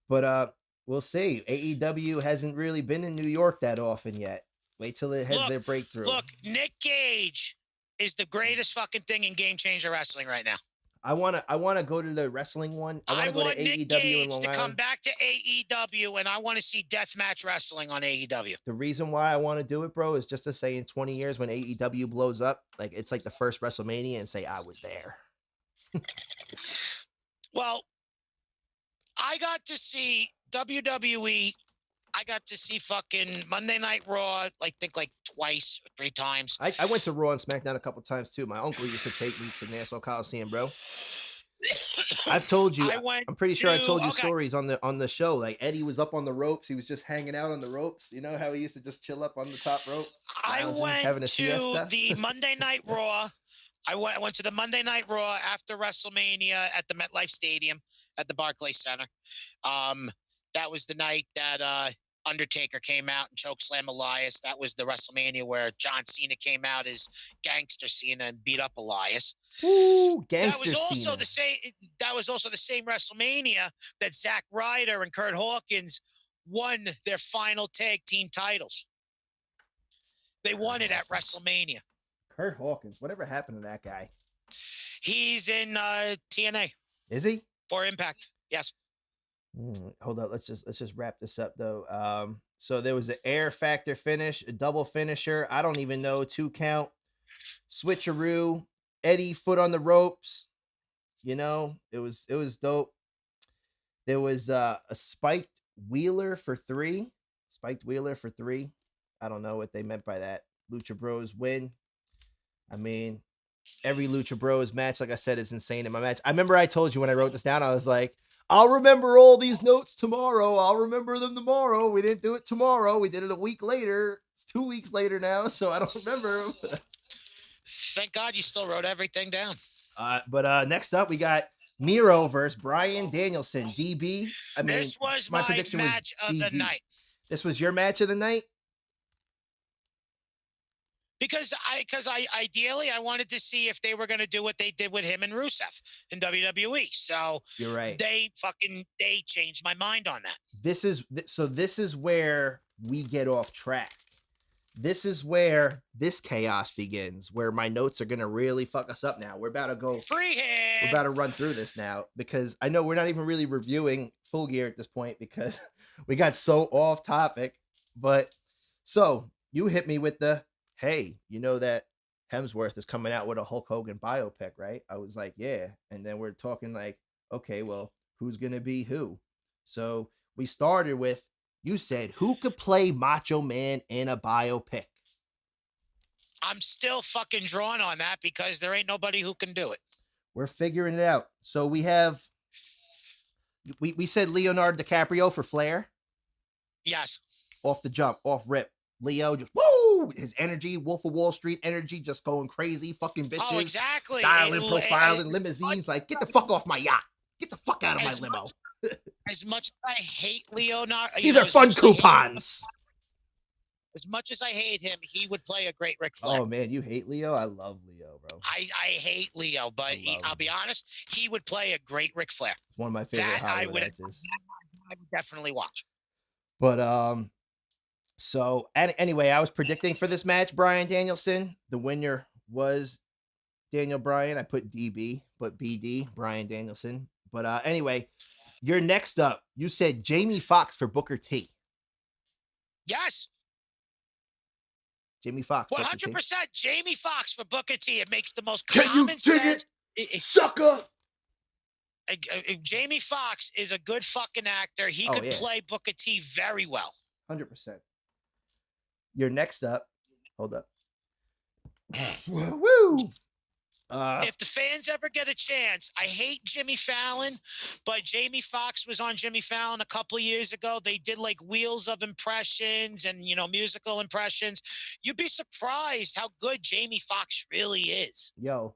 But we'll see. AEW hasn't really been in New York that often yet. Wait till it has their breakthrough. Look, Nick Gage is the greatest fucking thing in Game Changer Wrestling right now. I wanna go to the wrestling one. I want Nick AEW Gage in Long Island. come back to AEW, and I want to see deathmatch wrestling on AEW. The reason why I want to do it, bro, is just to say in 20 years when AEW blows up, like it's like the first WrestleMania, and say I was there. Well, I got to see WWE. I got to see fucking Monday Night Raw, like twice or 3 times. I went to Raw and SmackDown a couple times too. My uncle used to take me to Nassau Coliseum, bro. I've told you. I'm pretty sure I told you stories on the show. Like Eddie was up on the ropes. He was just hanging out on the ropes. You know how he used to just chill up on the top rope? I went having a to siesta? the Monday Night Raw. I went to the Monday Night Raw after WrestleMania at the MetLife Stadium at the Barclays Center. That was the night that Undertaker came out and chokeslam Elias. That was the WrestleMania where John Cena came out as Gangster Cena and beat up Elias. Ooh, Gangster Cena. That was also the same WrestleMania that Zack Ryder and Kurt Hawkins won their final tag team titles. They won it at WrestleMania. Kurt Hawkins, whatever happened to that guy? He's in TNA. Is he? For Impact, yes. Hold up, let's just wrap this up though. So there was an Air Factor finish, a double finisher. I don't even know, 2 count, switcheroo, Eddie foot on the ropes. You know, it was dope. There was a spiked wheeler for 3. Spiked wheeler for 3. I don't know what they meant by that. Lucha Bros win. I mean, every Lucha Bros match, like I said, is insane in my match. I remember I told you when I wrote this down, I was like, I'll remember all these notes tomorrow. I'll remember them tomorrow. We didn't do it tomorrow. We did it a week later. It's 2 weeks later now, so I don't remember them. Thank God you still wrote everything down. But next up, we got Miro versus Bryan Danielson. DB. I mean, this was my prediction match of the night. This was your match of the night? Because I ideally I wanted to see if they were going to do what they did with him and Rusev in WWE. So you're right. They changed my mind on that. This is where we get off track. This is where this chaos begins, where my notes are going to really fuck us up now. We're about to go freehand. We're about to run through this now because I know we're not even really reviewing Full Gear at this point because we got so off topic. But so you hit me with the, hey, you know that Hemsworth is coming out with a Hulk Hogan biopic, right? I was like, yeah. And then we're talking like, okay, well, who's going to be who? So we started with, you said, who could play Macho Man in a biopic? I'm still fucking drawn on that because there ain't nobody who can do it. We're figuring it out. So we have, we said Leonardo DiCaprio for Flair. Yes. Off the jump, off rip. Leo just, woo! His energy, Wolf of Wall Street energy, just going crazy, fucking bitches. Oh, exactly. Styling, profiling, limousines. Like, get the fuck off my yacht. Get the fuck out of my limo. As much as I hate Leonardo. These are fun coupons. As much as I hate him, he would play a great Ric Flair. Oh, man, you hate Leo? I love Leo, bro. I hate Leo, but I'll be honest, he would play a great Ric Flair. One of my favorite Hollywood actors. I would definitely watch. But, so anyway, I was predicting for this match, Bryan Danielson. The winner was Daniel Bryan. I put DB, but BD, Bryan Danielson. But anyway, you're next up. You said Jamie Foxx for Booker T. Yes. Jamie Foxx. 100% Jamie Foxx for Booker T. It makes the most common sense. Can you dig it, sucker? Jamie Foxx is a good fucking actor. He could play Booker T very well. 100%. You're next up. Hold up. Woo! If the fans ever get a chance, I hate Jimmy Fallon, but Jamie Foxx was on Jimmy Fallon a couple of years ago. They did like Wheels of Impressions and, musical impressions. You'd be surprised how good Jamie Foxx really is. Yo,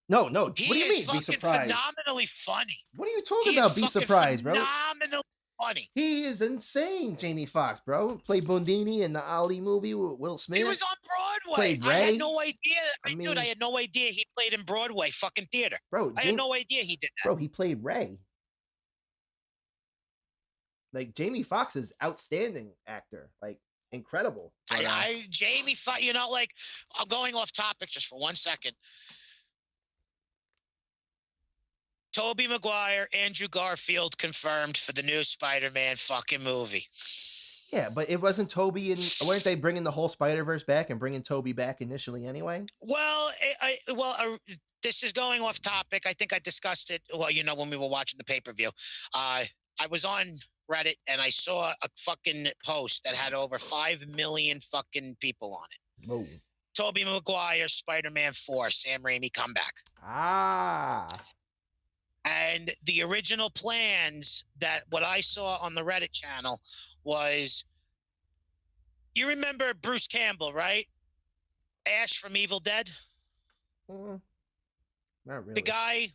No. What do He you is mean? Be fucking surprised. phenomenally funny. What are you talking He is about? Be fucking surprised, bro. phenomenally funny. He is insane, Jamie Foxx, bro. Played Bundini in the Ali movie with Will Smith. He was on Broadway. Played Ray. I had no idea. I I had no idea he played in Broadway fucking theater. Bro, I had no idea he did that. Bro, he played Ray. Like, Jamie Foxx is outstanding actor. Like, incredible. But, Jamie Foxx, you know, like, I'm going off topic just for 1 second. Tobey Maguire, Andrew Garfield confirmed for the new Spider-Man fucking movie. Yeah, but it wasn't Tobey and weren't they bringing the whole Spider-Verse back and bringing Tobey back initially anyway? Well, this is going off topic. I think I discussed it. Well, you know, when we were watching the pay-per-view, I was on Reddit and I saw a fucking post that had over 5 million fucking people on it. Whoa. Tobey Maguire, Spider-Man 4, Sam Raimi comeback. Ah. And the original plans that what I saw on the Reddit channel was, you remember Bruce Campbell, right? Ash from Evil Dead? Not really. The guy,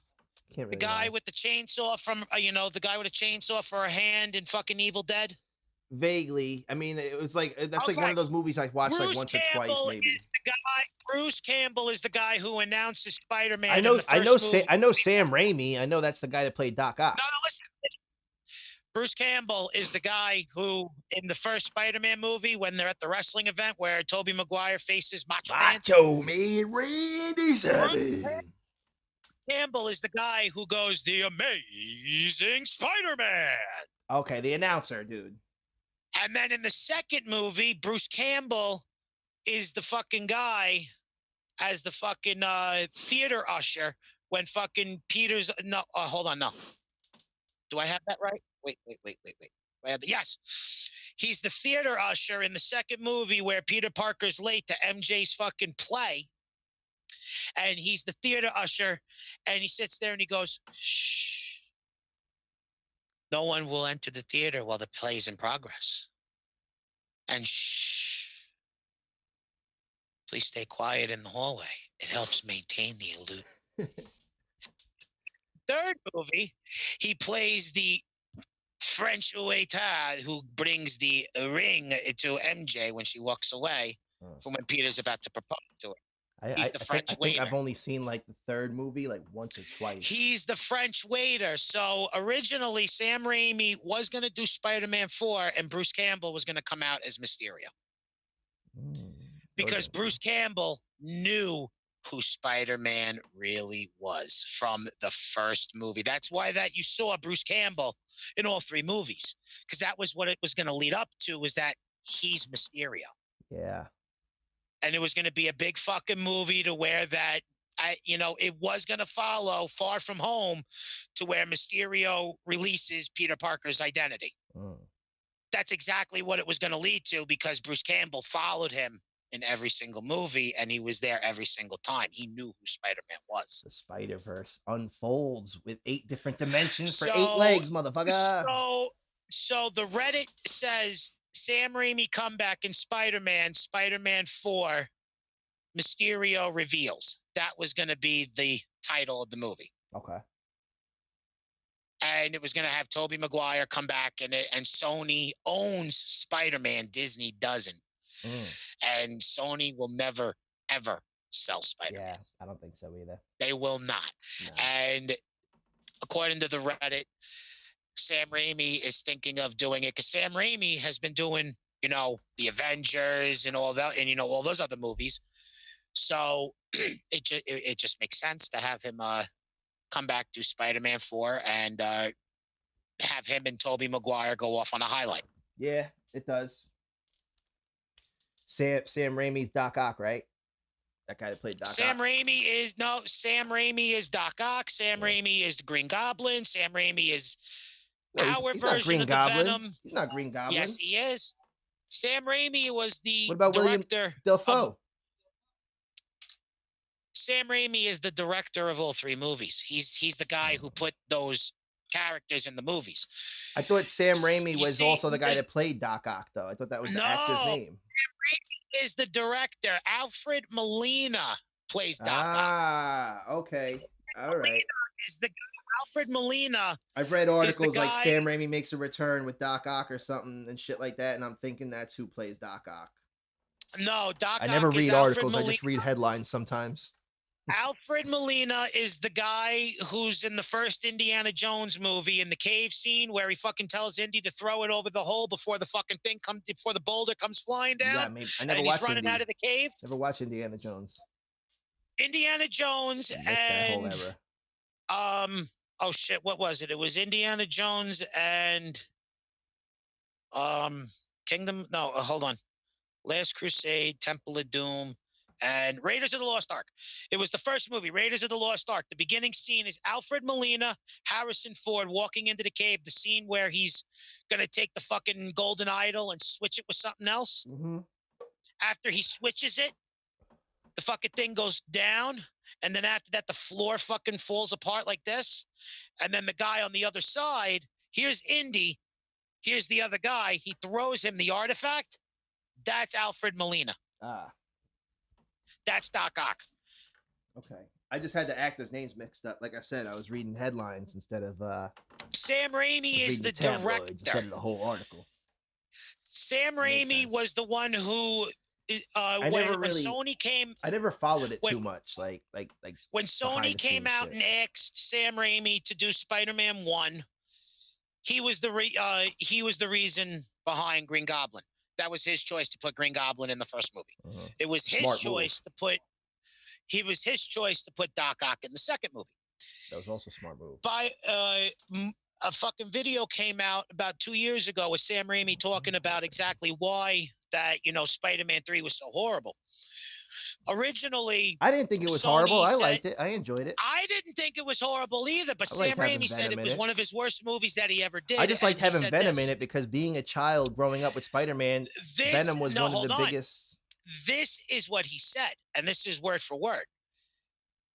Can't really the guy know. with the chainsaw from, the guy with a chainsaw for a hand in fucking Evil Dead? Vaguely. I mean, it was like, that's like Okay. one of those movies I watched Bruce like once Campbell or twice, maybe. Is the guy, Bruce Campbell is the guy who announces Spider-Man. I know movie. Sam Raimi. I know that's the guy that played Doc Ock. No, listen. Bruce Campbell is the guy who, in the first Spider-Man movie, when they're at the wrestling event where Tobey Maguire faces Macho Man, Randy Savage. Campbell is the guy who goes, "The Amazing Spider-Man." Okay, the announcer, dude. And then in the second movie, Bruce Campbell is the fucking guy as the fucking theater usher when fucking Peter's hold on, no. Do I have that right? Wait. Yes. He's the theater usher in the second movie where Peter Parker's late to MJ's fucking play. And he's the theater usher and he sits there and he goes, "Shh. No one will enter the theater while the play is in progress. And shh. Please stay quiet in the hallway. It helps maintain the illusion." Third movie, he plays the French waiter who brings the ring to MJ when she walks away from when Peter's about to propose to her. He's the French waiter. I think I've only seen like the third movie like once or twice. He's the French waiter. So originally, Sam Raimi was going to do Spider-Man 4 and Bruce Campbell was going to come out as Mysterio. Because Bruce Campbell knew who Spider-Man really was from the first movie. That's why that you saw Bruce Campbell in all three movies, because that was what it was going to lead up to, was that he's Mysterio. Yeah. And it was going to be a big fucking movie to where that, it was going to follow Far From Home to where Mysterio releases Peter Parker's identity. That's exactly what it was going to lead to, because Bruce Campbell followed him in every single movie, and he was there every single time. He knew who Spider-Man was. The Spider-Verse unfolds with 8 different dimensions for 8 legs, motherfucker. So the Reddit says Sam Raimi comeback in Spider-Man 4, Mysterio reveals. That was going to be the title of the movie. Okay. And it was going to have Tobey Maguire come back in it, and Sony owns Spider-Man. Disney doesn't. And Sony will never, ever sell Spider-Man. Yeah, I don't think so either. They will not. No. And according to the Reddit, Sam Raimi is thinking of doing it because Sam Raimi has been doing, the Avengers and all that, and, all those other movies. So it just makes sense to have him come back to Spider-Man 4 and have him and Tobey Maguire go off on a highlight. Yeah, it does. Sam Raimi's Doc Ock, right? That guy that played Doc Ock. Sam Raimi is Doc Ock. Sam Raimi is the Green Goblin. Sam Raimi is our version of the Venom. He's not Green Goblin. Yes, he is. Sam Raimi was the What about director. William Dafoe? Sam Raimi is the director of all 3 movies. He's the guy who put those characters in the movies. I thought Sam Raimi was also the guy that played Doc Ock, though. I thought that was the actor's name. Sam Raimi is the director. Alfred Molina plays Doc Ock. Ah, okay. All right. Alfred Molina. I've read articles like guy- Sam Raimi makes a return with Doc Ock or something and shit like that, and I'm thinking that's who plays Doc Ock. No, Doc I Ock never is read Alfred articles. Molina. I just read headlines sometimes. Alfred Molina is the guy who's in the first Indiana Jones movie in the cave scene where he fucking tells Indy to throw it over the hole before the fucking thing comes, before the boulder comes flying down. Yeah, maybe I never and watched he's running out of the cave. Never watched Indiana Jones. Indiana Jones That whole and era. Oh shit, what was it? It was Indiana Jones and Kingdom. No, hold on. Last Crusade, Temple of Doom, and Raiders of the Lost Ark. It was the first movie, Raiders of the Lost Ark. The beginning scene is Alfred Molina, Harrison Ford walking into the cave. The scene where he's gonna take the fucking golden idol and switch it with something else. Mm-hmm. After he switches it, the fucking thing goes down, and then after that, the floor fucking falls apart like this. And then the guy on the other side, here's Indy, here's the other guy. He throws him the artifact. That's Alfred Molina. Ah. That's Doc Ock. Okay. I just had the actors' names mixed up. Like I said, I was reading headlines instead of Sam Raimi is the director instead of the whole article. Sam Raimi was the one who when Sony came. I never followed it too much. Like when Sony came out and asked Sam Raimi to do Spider-Man 1, he was the reason behind Green Goblin. That was his choice to put Green Goblin in the first movie. Uh-huh. It was his choice to put. He was his choice to put Doc Ock in the second movie. That was also a smart move. By a fucking video came out about 2 years ago with Sam Raimi talking about exactly why that Spider-Man 3 was so horrible. Originally, I didn't think it was horrible. I liked it. I enjoyed it. I didn't think it was horrible either, but Sam Raimi said it was one of his worst movies that he ever did. I just liked having Venom in it because being a child growing up with Spider-Man, Venom was one of the biggest. This is what he said, and this is word for word.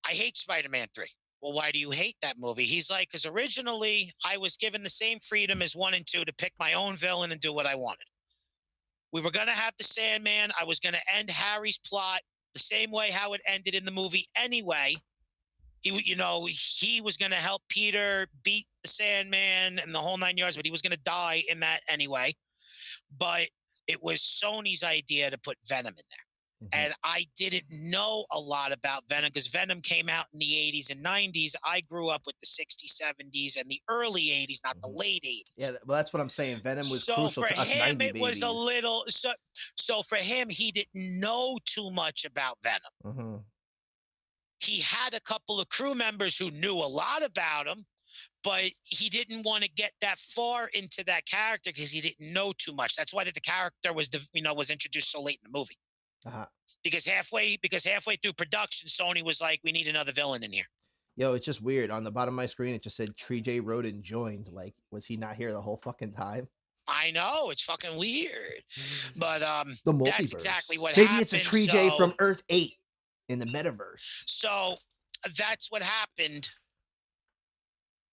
I hate Spider-Man 3. Well, why do you hate that movie? He's like, because originally I was given the same freedom as 1 and 2 to pick my own villain and do what I wanted. We were going to have the Sandman. I was going to end Harry's plot the same way how it ended in the movie anyway. He was going to help Peter beat the Sandman and the whole 9 yards, but he was going to die in that anyway. But it was Sony's idea to put Venom in there. And I didn't know a lot about Venom because Venom came out in the 80s and 90s. I grew up with the 60s, 70s, and the early 80s, not the late 80s. Yeah, well, that's what I'm saying. Venom was crucial to us 90 babies. So for him, it was a little... So for him, he didn't know too much about Venom. Mm-hmm. He had a couple of crew members who knew a lot about him, but he didn't want to get that far into that character because he didn't know too much. That's why the character was introduced so late in the movie. Uh-huh. Because halfway through production, Sony was like, "We need another villain in here." Yo, it's just weird. On the bottom of my screen, it just said Tree J Roden joined. Like, was he not here the whole fucking time? I know, it's fucking weird, but the multiverse. That's exactly what happened. Maybe it's a Tree J from Earth 8 in the metaverse. So that's what happened.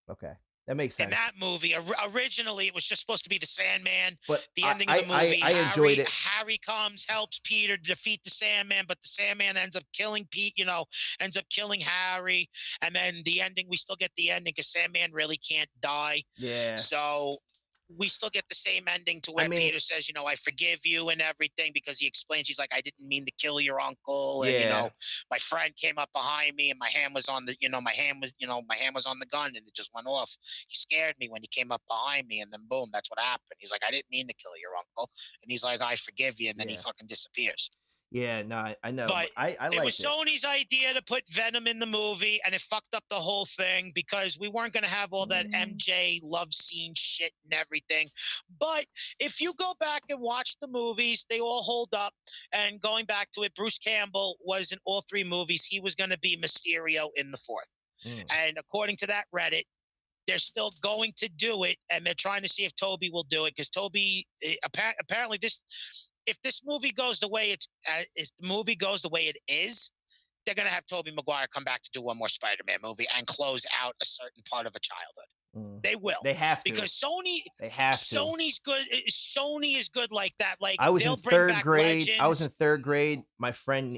Okay. That makes sense. In that movie, originally it was just supposed to be the Sandman. But the ending of the movie, I enjoyed it. Harry comes, helps Peter defeat the Sandman, but the Sandman ends up killing ends up killing Harry. And then the ending, we still get the ending because Sandman really can't die. Yeah. So we still get the same ending to where Peter says, I forgive you and everything, because he explains, he's like, I didn't mean to kill your uncle. And, my friend came up behind me and my hand was on the, my hand was on the gun and it just went off. He scared me when he came up behind me, and then boom, that's what happened. He's like, I didn't mean to kill your uncle. And he's like, I forgive you. And then he fucking disappears. Yeah, no, I know. But I it was Sony's idea to put Venom in the movie, and it fucked up the whole thing because we weren't going to have all that MJ love scene shit and everything. But if you go back and watch the movies, they all hold up. And going back to it, Bruce Campbell was in all 3 movies. He was going to be Mysterio in the 4th. And according to that Reddit, they're still going to do it, and they're trying to see if Toby will do it, because Toby apparently if this movie goes the way it is, they're going to have Tobey Maguire come back to do one more Spider-Man movie and close out a certain part of a childhood. They will. They have to. Because Sony is good. Sony is good like that. Like, I was in 3rd grade.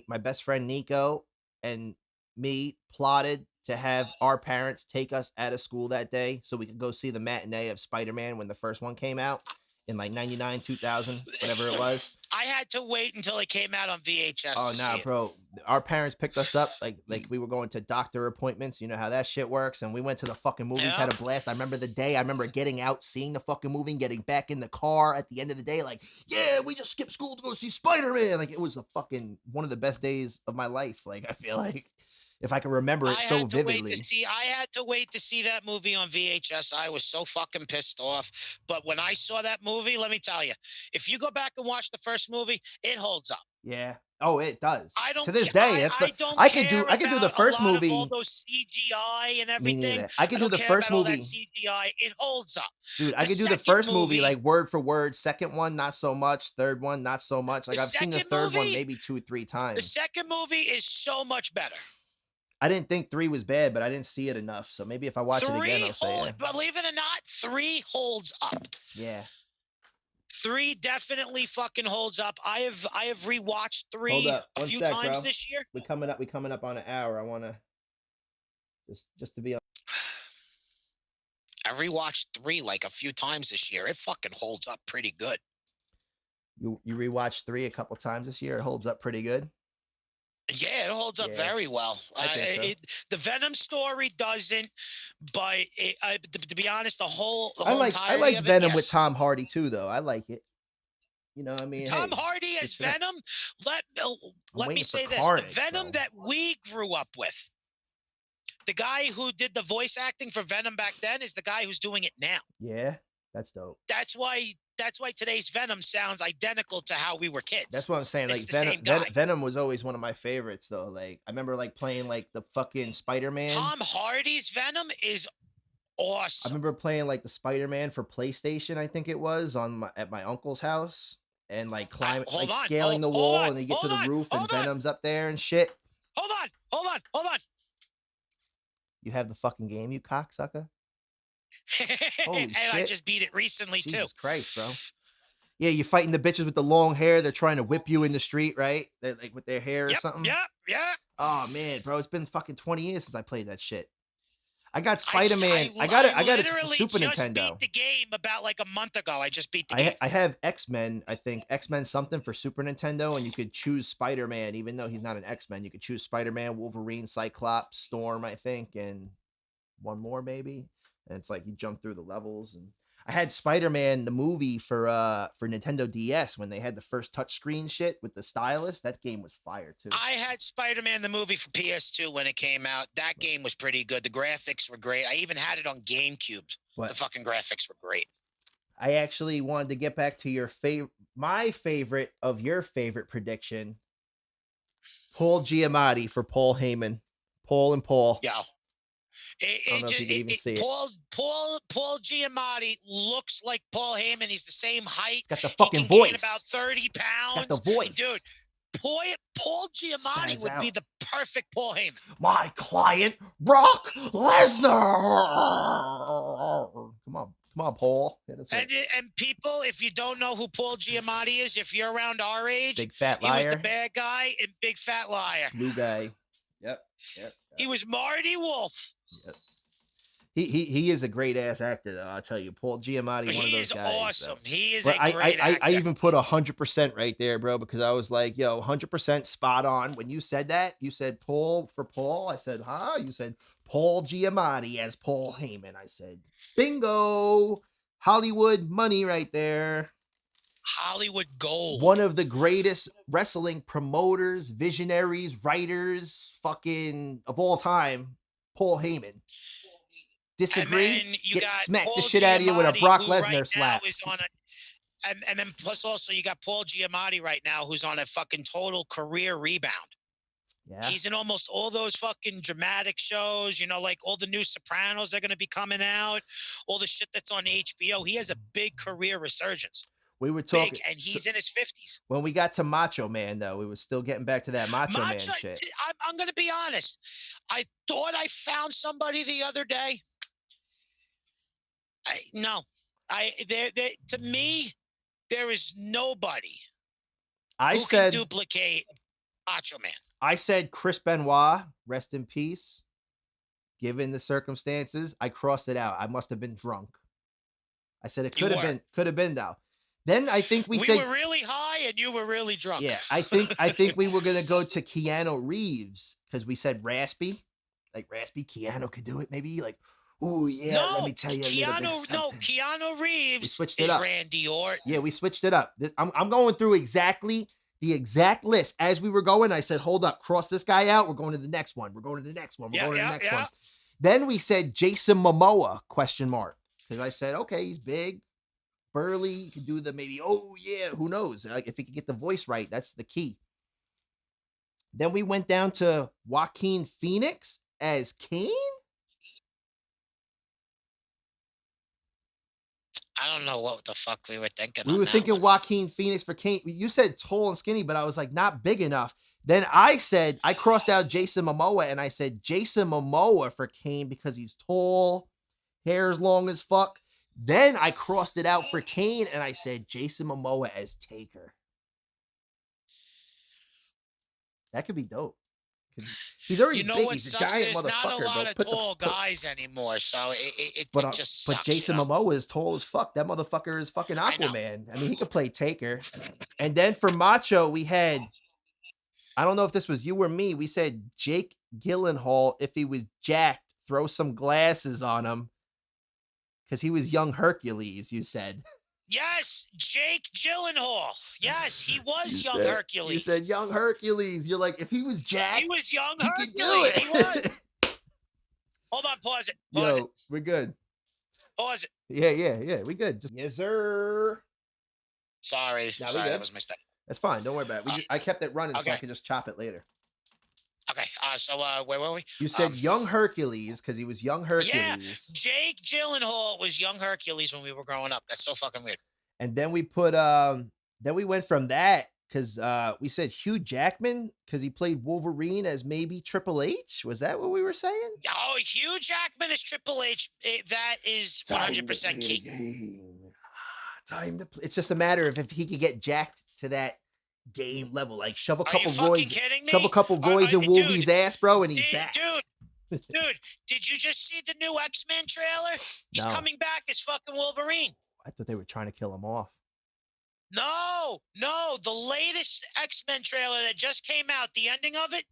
My best friend Nico and me plotted to have our parents take us out of school that day so we could go see the matinee of SpiderMan when the first one came out in like 99, 2000, whatever it was. I had to wait until it came out on VHS Oh, to nah, see it. bro. Our parents picked us up like we were going to doctor appointments. You know how that shit works. And we went to the fucking movies, Yeah. had a blast. I remember the day. I remember getting out, seeing the fucking movie, and getting back in the car at the end of the day. Like, yeah, we just skipped school to go see Spider-Man. Like, it was a fucking one of the best days of my life. Like, I feel like if I can remember it so vividly. I had to wait to see that movie on VHS. I was so fucking pissed off. But when I saw that movie, let me tell you, if you go back and watch the first movie, it holds up. Yeah. Oh, it does. I don't to this day. I can do the first movie. All those CGI and everything. I can do the first movie. All that CGI. It holds up. Dude, I can do the first movie like word for word. Second one, not so much. Third one, not so much. Like I've seen the third one maybe 2 or 3 times. The second movie is so much better. I didn't think 3 was bad, but I didn't see it enough. So maybe if I watch it again, I'll say it. Believe it or not, 3 holds up. Yeah. 3 definitely fucking holds up. I have rewatched 3 a few times this year. We coming up on an hour. I want to just to be on. I rewatched 3 like a few times this year. It fucking holds up pretty good. You rewatched 3 a couple times this year. It holds up pretty good. Yeah, it holds up very well. The Venom story doesn't, but to be honest, I like Venom with Tom Hardy too, though. I like it. You know, I mean, Tom Hardy as Venom. Let me say this: the Venom that we grew up with, the guy who did the voice acting for Venom back then, is the guy who's doing it now. Yeah, that's dope. That's why today's Venom sounds identical to how we were kids. That's what I'm saying. Like Venom was always one of my favorites, though. Like I remember like playing like the fucking Spider-Man. Tom Hardy's Venom is awesome. I remember playing like the Spider-Man for PlayStation. I think it was at my uncle's house, and like climbing, scaling the wall, and they get to the roof, and Venom's up there and shit. Hold on. You have the fucking game, you cocksucker. Holy shit. I just beat it recently too. Jesus Christ, bro. Yeah, you're fighting the bitches with the long hair. They're trying to whip you in the street, right? They're like with their hair or something. Yeah. Oh man, bro, it's been fucking 20 years since I played that shit. I got Spider-Man. I got it for Super Nintendo. I beat the game about like a month ago. I just beat the game. I have X-Men, I think. X-Men something for Super Nintendo, and you could choose Spider-Man, even though he's not an X-Men. You could choose Spider-Man, Wolverine, Cyclops, Storm, I think, and one more maybe. And it's like you jump through the levels. And I had Spider-Man the movie for Nintendo DS when they had the first touchscreen shit with the stylus. That game was fire too. I had Spider-Man the movie for PS2 when it came out. That game was pretty good. The graphics were great. I even had it on GameCube. The fucking graphics were great. I actually wanted to get back to my favorite of your favorite prediction. Paul Giamatti for Paul Heyman. Paul and Paul. Yeah. I don't know if you can even see Paul Giamatti looks like Paul Heyman. He's the same height. He's got the fucking voice. Gain about 30 pounds. He's got the voice. Dude, Paul Giamatti would be the perfect Paul Heyman. My client, Brock Lesnar. Come on, Paul. Yeah, and people, if you don't know who Paul Giamatti is, if you're around our age, Big Fat Liar. He was the bad guy in Big Fat Liar. Blue guy. Yep. He was Marty Wolf. Yep. He is a great ass actor, though. I'll tell you, Paul Giamatti, one of those guys. Awesome. So. He is a great actor. I even put 100% right there, bro, because I was like, yo, 100% spot on. When you said that, you said Paul for Paul. I said, huh? You said Paul Giamatti as Paul Heyman. I said, bingo, Hollywood money right there. Hollywood gold. One of the greatest wrestling promoters, visionaries, writers, fucking of all time, Paul Heyman. Disagree? Get smacked the shit out of you with a Brock Lesnar slap. And then plus also you got Paul Giamatti right now who's on a fucking total career rebound. Yeah. He's in almost all those fucking dramatic shows, you know, like all the new Sopranos are going to be coming out, all the shit that's on HBO. He has a big career resurgence. We were talking, and he's in his 50s. When we got to Macho Man, though, we were still getting back to that Macho Man shit. I'm going to be honest. I thought I found somebody the other day. To me, there is nobody who can duplicate Macho Man. I said Chris Benoit, rest in peace. Given the circumstances, I crossed it out. I must have been drunk. I said it could have been though. Then I think we said were really high and you were really drunk. Yeah, I think we were gonna go to Keanu Reeves because we said raspy, like raspy. Keanu could do it, maybe. Like, oh yeah, no, let me tell you a little bit of something. Keanu Reeves we switched it up. Randy Orton. Yeah, we switched it up. I'm going through exactly the exact list as we were going. I said, hold up, cross this guy out. We're going to the next one. We're going to the next one. We're going to the next one. Then we said Jason Momoa, ? Because I said, okay, he's big, burly, he can do the maybe, oh yeah, who knows? Like if he could get the voice right, that's the key. Then we went down to Joaquin Phoenix as Kane. I don't know what the fuck we were thinking. We were thinking Joaquin Phoenix for Kane. You said tall and skinny, but I was like, not big enough. Then I said, I crossed out Jason Momoa and I said Jason Momoa for Kane because he's tall, hair's long as fuck. Then I crossed it out for Kane and I said Jason Momoa as Taker. That could be dope. He's already big. He's a giant motherfucker. There's not a lot of tall guys anymore, so it just sucks. But Jason Momoa is tall as fuck. That motherfucker is fucking Aquaman. I mean, he could play Taker. And then for Macho, we had, I don't know if this was you or me, we said Jake Gyllenhaal, if he was jacked, throw some glasses on him. Because he was young Hercules, you said. Yes, Jake Gyllenhaal. Yes, he was young Hercules. You said young Hercules. You're like, if he was jacked, he was young he Hercules. Could do it. He was. Hold on, pause it. Pause it. We're good. Pause it. Yeah. We good. Just yes, sir. Sorry, that was my mistake. That's fine. Don't worry about it. I kept it running so I could just chop it later. Okay, so where were we? You said young Hercules because he was young Hercules. Yeah, Jake Gyllenhaal was young Hercules when we were growing up. That's so fucking weird. And then we put then we went from that because we said Hugh Jackman because he played Wolverine as maybe Triple H. Was that what we were saying? Oh, Hugh Jackman is Triple H. That is 100% key. Time to play. It's just a matter of if he could get jacked to that game level, like shove a couple roids in Wolvie's ass, bro, and he's back. Dude, did you just see the new X-Men trailer? He's coming back as fucking Wolverine. I thought they were trying to kill him off. No, the latest X-Men trailer that just came out, the ending of it,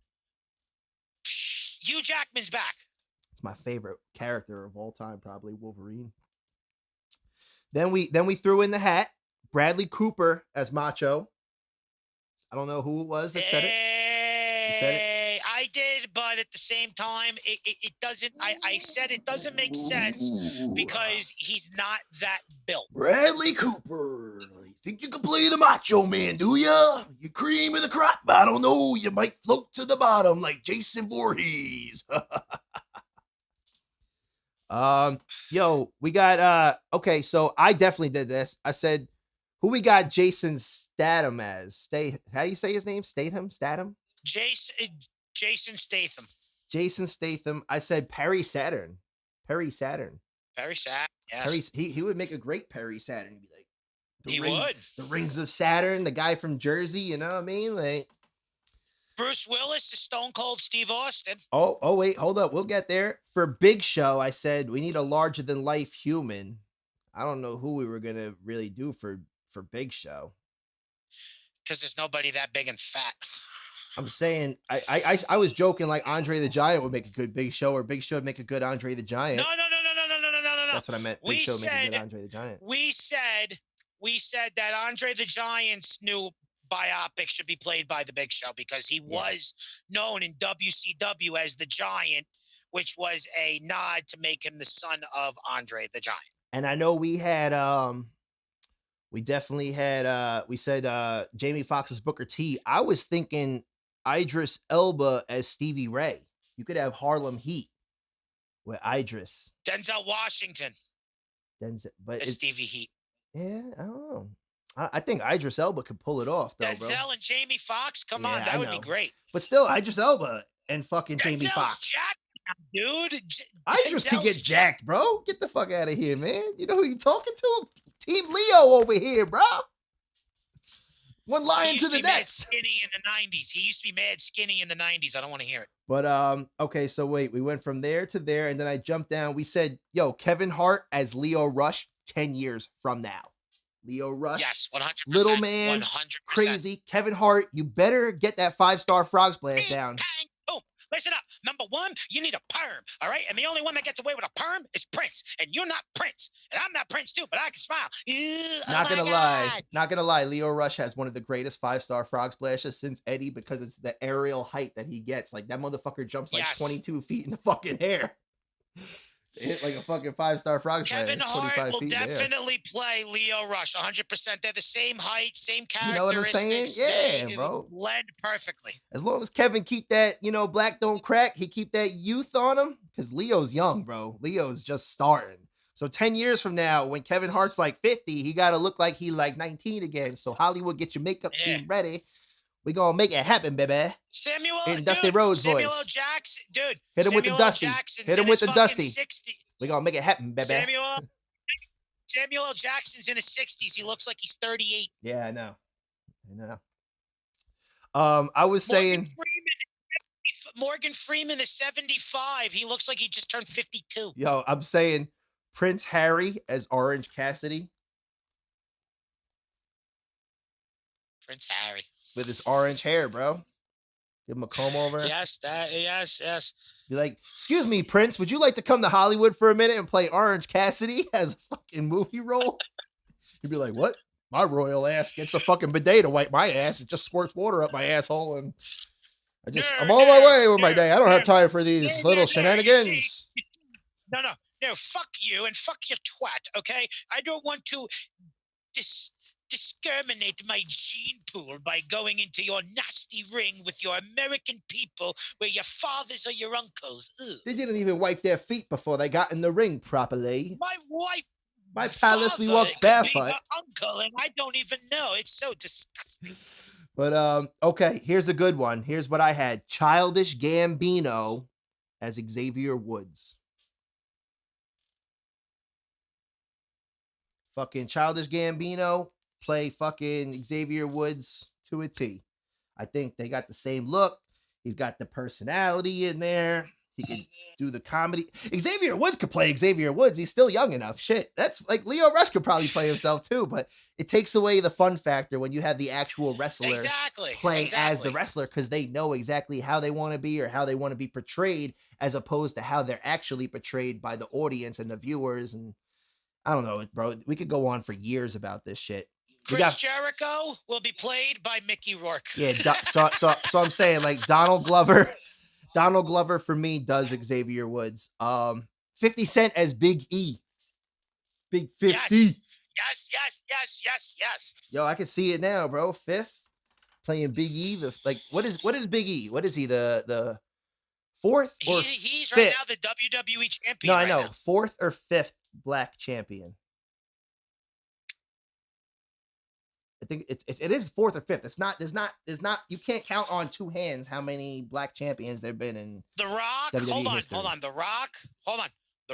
Hugh Jackman's back. It's my favorite character of all time, probably Wolverine. Then we threw in the hat Bradley Cooper as Macho. I don't know who it was that said it. You said it? I did, but at the same time, it doesn't. I said it doesn't make sense because he's not that built. Bradley Cooper, you think you can play the Macho Man, do ya? You cream of the crop. I don't know. You might float to the bottom like Jason Voorhees. Yo, we got okay. So I definitely did this. I said, who we got Jason Statham as? How do you say his name? Statham? Jason Statham. Jason Statham. I said Perry Saturn. Yes. He would make a great Perry Saturn. He'd be like, would. The Rings of Saturn, the guy from Jersey, you know what I mean? Like Bruce Willis is Stone Cold Steve Austin. Oh, wait, hold up. We'll get there. For Big Show, I said we need a larger than life human. I don't know who we were gonna really do for Big Show. Because there's nobody that big and fat. I'm saying I was joking like Andre the Giant would make a good Big Show or Big Show would make a good Andre the Giant. No. That's what I meant. Big Show would make a good Andre the Giant. We said that Andre the Giant's new biopic should be played by the Big Show because he was known in WCW as the Giant, which was a nod to make him the son of Andre the Giant. And I know we had we definitely had we said Jamie Foxx's Booker T. I was thinking Idris Elba as Stevie Ray. You could have Harlem Heat with Idris. Denzel Washington. But Stevie Heat. Yeah, I don't know. I think Idris Elba could pull it off, though, Denzel bro. and Jamie Foxx, come on, that would be great. But still, Idris Elba and fucking Jamie Foxx. Dude, Idris can get jacked, bro. Get the fuck out of here, man. You know who you talking to? Team Leo over here, bro. One lion to the Mad next. skinny in the 90s. He used to be mad skinny in the 90s. I don't want to hear it. But okay, so wait, we went from there to there, and then I jumped down. We said, yo, Kevin Hart as Leo Rush 10 years from now. Leo Rush. Yes, 100%. Little man, 100%. crazy. Kevin Hart, you better get that 5-star frog splash down. Bang, boom. Listen up. Number one, you need a perm, all right? And the only one that gets away with a perm is Prince. And you're not Prince. And I'm not Prince, too, but I can smile. Not gonna lie. Leo Rush has one of the greatest 5-star frog splashes since Eddie because it's the aerial height that he gets. Like, that motherfucker jumps like 22 feet in the fucking air. Hit like a fucking 5-star frog splash. Kevin Hart will definitely play Leo Rush 100%. They're the same height, same characteristics. You know what I'm saying? Yeah, bro. Blend perfectly. As long as Kevin keep that, black don't crack, he keep that youth on him. Because Leo's young, bro. Leo's just starting. So 10 years from now, when Kevin Hart's like 50, he got to look like he like 19 again. So Hollywood, get your makeup team ready. We're going to make it happen, baby. In Dusty Rhodes' voice. Samuel Jackson, dude. Hit him with the Dusty. Hit him with the Dusty. We're going to make it happen, baby. Samuel L. Jackson's in his 60s. He looks like he's 38. Yeah, I know. I was saying... Morgan Freeman is 75. He looks like he just turned 52. Yo, I'm saying Prince Harry as Orange Cassidy. Prince Harry. With his orange hair, bro. Give him a comb over. Yes. Be like, excuse me, Prince, would you like to come to Hollywood for a minute and play Orange Cassidy as a fucking movie role? He'd be like, what? My royal ass gets a fucking bidet to wipe my ass. It just squirts water up my asshole and I'm on my way with my day. I don't have time for these little shenanigans. No, fuck you and fuck your twat, okay? I don't want to discriminate my gene pool by going into your nasty ring with your American people where your fathers or your uncles. Ugh. They didn't even wipe their feet before they got in the ring properly. My palace, we walk barefoot. Uncle, and I don't even know. It's so disgusting. But, okay, here's a good one. Here's what I had. Childish Gambino as Xavier Woods. Fucking Childish Gambino play fucking Xavier Woods to a T. I think they got the same look. He's got the personality in there. He can do the comedy. Xavier Woods could play Xavier Woods. He's still young enough. Shit. That's like Leo Rush could probably play himself too, but it takes away the fun factor when you have the actual wrestler playing as the wrestler because they know exactly how they want to be or how they want to be portrayed as opposed to how they're actually portrayed by the audience and the viewers. And I don't know, bro. We could go on for years about this shit. Chris Jericho will be played by Mickey Rourke. Yeah. So I'm saying like Donald Glover for me does Xavier Woods. 50 Cent as Big E. Big 50. Yes. Yo, I can see it now, bro. Fifth playing Big E. What is Big E? What is he? The fourth or he's fifth? Right now the WWE champion. No, I know. Now. Fourth or fifth black champion. I think it is fourth or fifth. There's not, you can't count on two hands how many black champions there've been in The Rock. WWE history. Hold on. The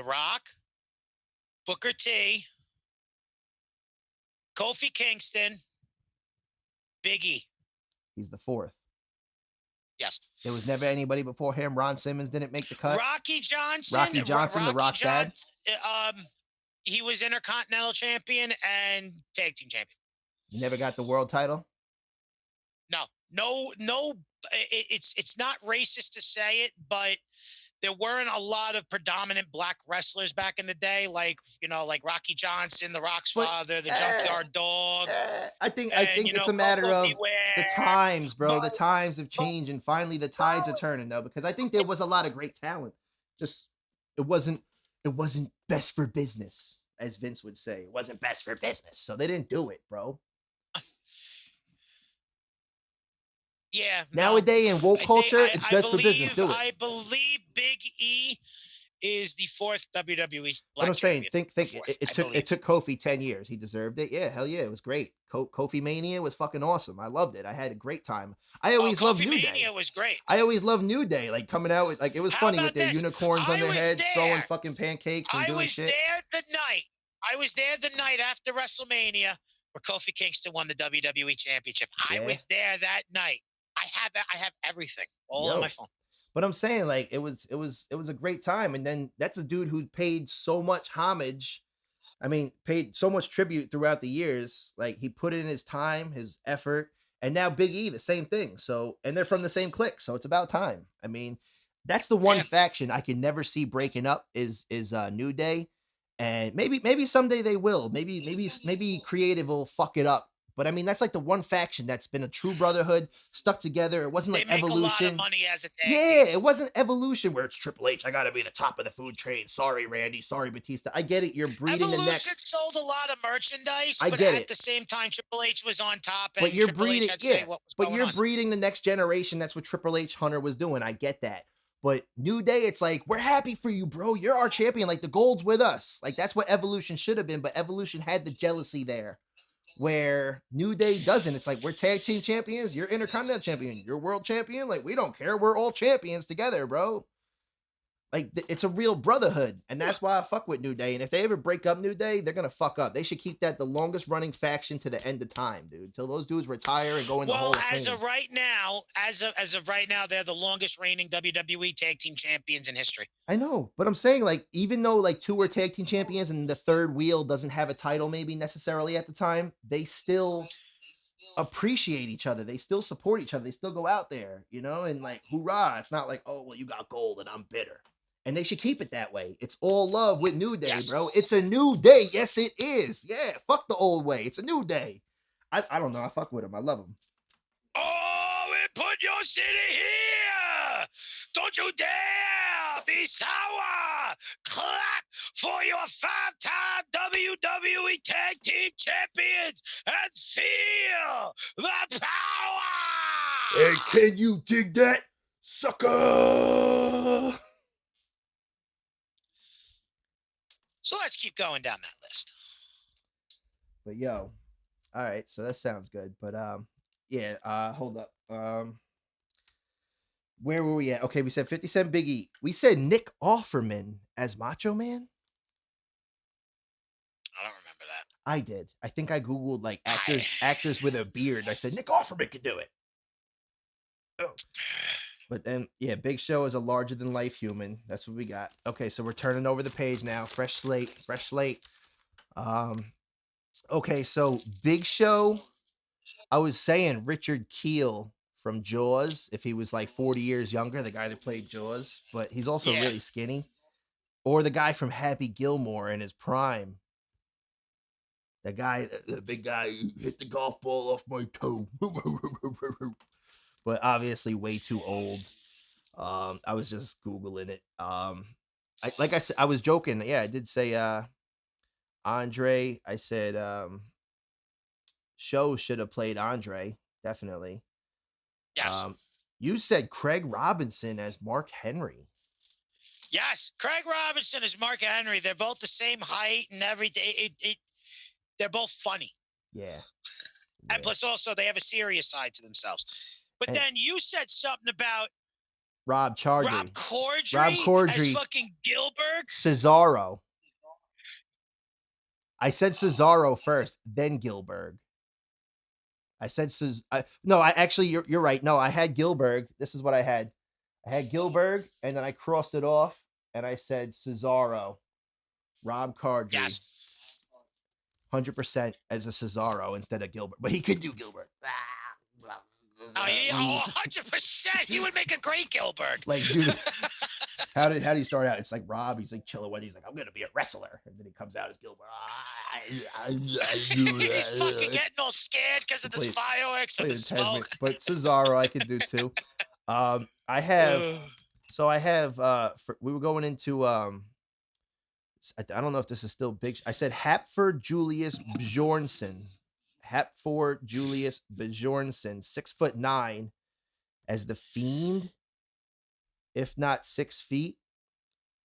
Rock, Booker T, Kofi Kingston, Big E. He's the fourth. Yes. There was never anybody before him. Ron Simmons didn't make the cut. Rocky Johnson, the Rock's dad. He was Intercontinental Champion and Tag Team Champion. You never got the world title? No. It's not racist to say it, but there weren't a lot of predominant black wrestlers back in the day, like Rocky Johnson, The Rock's father, the Junkyard Dog. I think it's a matter of the times, bro. The times have changed, and finally the tides are turning, though, because I think there was a lot of great talent. Just it wasn't best for business, as Vince would say. It wasn't best for business, so they didn't do it, bro. Yeah. Nowadays in woke culture, it's best for business. Do it. I believe Big E is the fourth WWE. What I'm saying, think it took Kofi 10 years. He deserved it. Yeah, hell yeah, it was great. Kofi Mania was fucking awesome. I loved it. I had a great time. I always loved New Day. Kofi Mania was great. I always loved New Day, like coming out with it was funny with their unicorns on their heads, throwing fucking pancakes and doing shit. I was there the night after WrestleMania where Kofi Kingston won the WWE Championship. I Yeah. was there that night. I have everything all on my phone. But I'm saying, like, it was a great time. And then that's a dude who paid so much homage. I mean, paid so much tribute throughout the years. Like, he put in his time, his effort, and now Big E, the same thing. So, and they're from the same clique, so it's about time. I mean, that's the one faction I can never see breaking up is New Day, and maybe someday they will. Maybe creative will fuck it up. But I mean, that's like the one faction that's been a true brotherhood, stuck together. It wasn't like Evolution. They make a lot of money as a tag team. It wasn't Evolution where it's Triple H. I got to be the top of the food chain. Sorry, Randy. Sorry, Batista. I get it. You're breeding the next. Evolution sold a lot of merchandise, but at the same time, Triple H was on top. And but you're Triple breeding, H had to say what was but going you're on. breeding the next generation. That's what Triple H Hunter was doing. I get that. But New Day, it's like, we're happy for you, bro. You're our champion. Like, the gold's with us. Like, that's what Evolution should have been. But Evolution had the jealousy there, where New Day doesn't. It's like, we're tag team champions. You're Intercontinental champion. You're world champion. Like, we don't care. We're all champions together, bro. Like, it's a real brotherhood. And that's why I fuck with New Day. And if they ever break up New Day, they're going to fuck up. They should keep that the longest running faction to the end of time, dude. Till those dudes retire and go in the Hall of Fame. As of right now, they're the longest reigning WWE tag team champions in history. I know, but I'm saying, like, even though like two were tag team champions and the third wheel doesn't have a title maybe necessarily at the time, they still appreciate each other. They still support each other. They still go out there, you know, and like, hoorah. It's not like, oh, well, you got gold and I'm bitter. And they should keep it that way. It's all love with New Day, bro. It's a new day. Yes, it is. Yeah, fuck the old way. It's a new day. I don't know. I fuck with him. I love him. Oh, we put your city here. Don't you dare be sour. Clap for your 5-time WWE Tag Team Champions and feel the power. And can you dig that, sucker? So let's keep going down that list. But yo, all right, so that sounds good. But hold up. Where were we at? Okay, we said 50 Cent Big E. We said Nick Offerman as Macho Man. I don't remember that. I did. I think I Googled like actors with a beard. I said Nick Offerman could do it. Oh. But then, yeah, Big Show is a larger-than-life human. That's what we got. Okay, so we're turning over the page now. Fresh slate. Okay, so Big Show, I was saying Richard Kiel from Jaws, if he was like 40 years younger, the guy that played Jaws, but he's also really skinny. Or the guy from Happy Gilmore in his prime. The guy, the big guy who hit the golf ball off my toe. But obviously way too old. I was just Googling it. Like I said, I was joking. Yeah, I did say Andre. I said Show should have played Andre, definitely. Yes. You said Craig Robinson as Mark Henry. Yes, Craig Robinson as Mark Henry. They're both the same height and everything. They're both funny. Yeah. And plus also they have a serious side to themselves. But then you said something about Rob Corddry. Rob Corddry as fucking Gilbert. Cesaro. I said Cesaro first, then Gilbert. I said you're right. No, I had Gilbert. This is what I had. I had Gilbert, and then I crossed it off, and I said Cesaro. Rob Corddry. Yes. 100% as a Cesaro instead of Gilbert. But he could do Gilbert. Oh, 100%. He would make a great Gilbert. Like, dude, how did he start out? It's like Rob. He's like chilling with. He's like, I'm gonna be a wrestler, and then he comes out as Gilbert. He's fucking getting all scared because of the fireworks and the smoke. But Cesaro, I could do too. I have. We were going into. I don't know if this is still big. I said Hapford Julius Bjornsson. Hapford Julius Bjornsson, 6'9", as the Fiend, if not 6 feet.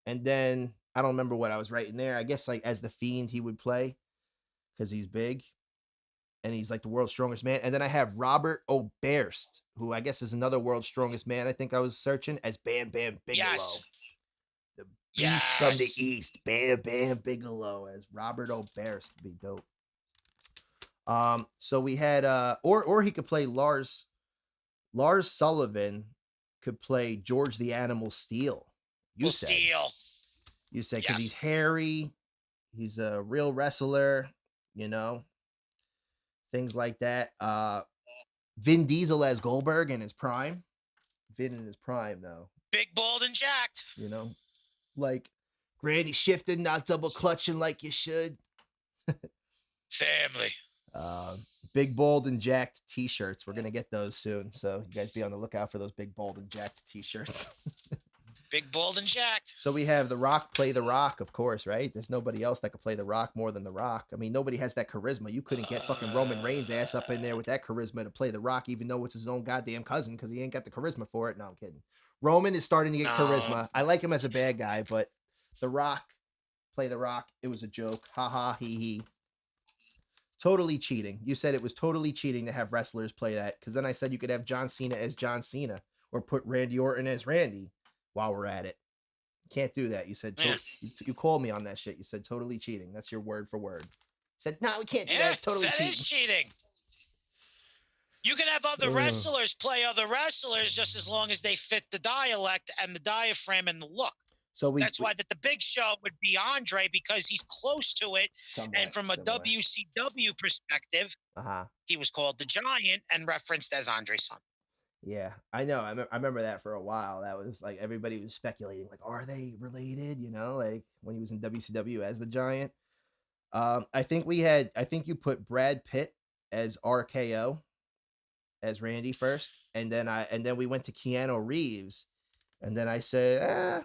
And then I don't remember what I was writing there. I guess like as the Fiend he would play because he's big and he's like the world's strongest man. And then I have Robert Oberst, who I guess is another world's strongest man. I think I was searching as Bam Bam Bigelow. Yes. The beast from the east, Bam Bam Bigelow as Robert Oberst. Be dope. So we had or he could play Lars Sullivan could play George the Animal Steel. You said because he's hairy, he's a real wrestler, you know, things like that. Vin Diesel as Goldberg in his prime. Vin in his prime though. Big, bald, and jacked. You know, like granny shifting, not double clutching like you should. Family. Big, bald, and jacked t-shirts. We're gonna get those soon, so you guys be on the lookout for those big, bald, and jacked t-shirts. Big, bald, and jacked. So we have The Rock play The Rock, of course, right? There's nobody else that could play The Rock more than The Rock. I mean, nobody has that charisma. You couldn't get fucking Roman Reigns' ass up in there with that charisma to play The Rock, even though it's his own goddamn cousin, because he ain't got the charisma for it. No, I'm kidding. Roman is starting to get charisma. I like him as a bad guy, but The Rock, play The Rock, it was a joke. Ha ha, he he. Totally cheating. You said it was totally cheating to have wrestlers play that, because then I said you could have John Cena as John Cena or put Randy Orton as Randy while we're at it. Can't do that. You said you called me on that shit. You said totally cheating. That's your word for word. Said no, we can't do that. It's totally cheating. That is cheating. You can have other wrestlers play other wrestlers just as long as they fit the dialect and the diaphragm and the look. So that's why that the Big Show would be Andre, because he's close to it. And from a WCW perspective, he was called the Giant and referenced as Andre's son. Yeah, I know. I remember that for a while. That was like everybody was speculating, like, are they related? You know, like when he was in WCW as the Giant. I think you put Brad Pitt as RKO as Randy first, and then we went to Keanu Reeves, and then I said,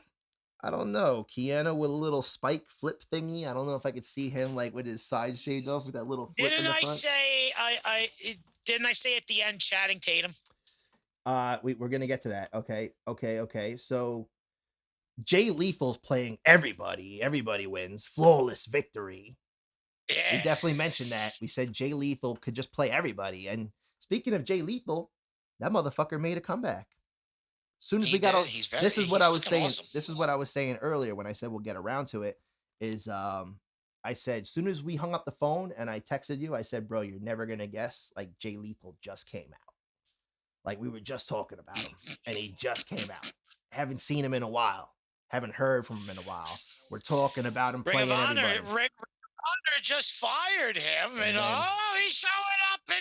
I don't know, Keanu with a little spike flip thingy. I don't know if I could see him like with his side shaved off with that little flip in the front. Didn't I say at the end Channing Tatum? We're gonna get to that. Okay. So Jay Lethal's playing everybody. Everybody wins. Flawless victory. Yeah. We definitely mentioned that. We said Jay Lethal could just play everybody. And speaking of Jay Lethal, that motherfucker made a comeback. As soon as we got on, this is what I was saying. Awesome. This is what I was saying earlier when I said we'll get around to it. Is I said as soon as we hung up the phone and I texted you, I said, bro, you're never gonna guess. Like Jay Lethal just came out. Like we were just talking about him, and he just came out. Haven't seen him in a while. Haven't heard from him in a while. We're talking about him playing everybody. Rick Honor just fired him, and he's showing up in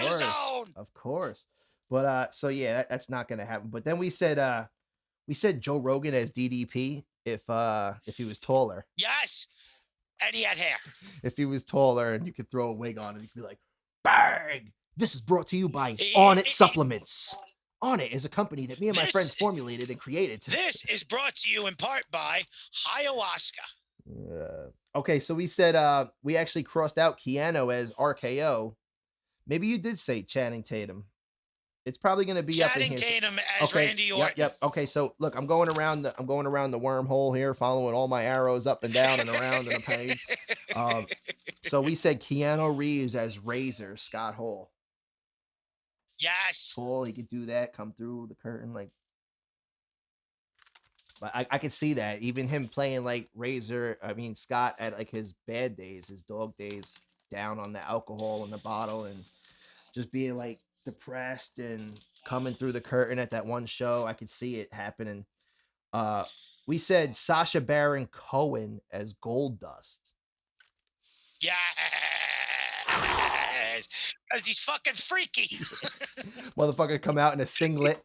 the AEW zone. Of course. But so yeah, that's not gonna happen. But then we said Joe Rogan as DDP if he was taller. Yes, and he had hair. If he was taller and you could throw a wig on him, you could be like, bang. This is brought to you by Onnit Supplements. Onnit is a company that me and my friends formulated and created. This is brought to you in part by ayahuasca. Okay, so we said we actually crossed out Keanu as RKO. Maybe you did say Channing Tatum. It's probably going to be up in here. Channing Tatum as Randy Orton. Yep. Okay, so look, I'm going around the wormhole here, following all my arrows up and down and around in the page. So we said Keanu Reeves as Razor Scott Hall. Yes. Cool. He could do that. Come through the curtain, like. But I could see that. Even him playing like Scott at like his bad days, his dog days, down on the alcohol in the bottle and just being like depressed and coming through the curtain at that one show. I could see it happening. We said Sacha Baron Cohen as Goldust. Yes. Because he's fucking freaky. Motherfucker come out in a singlet.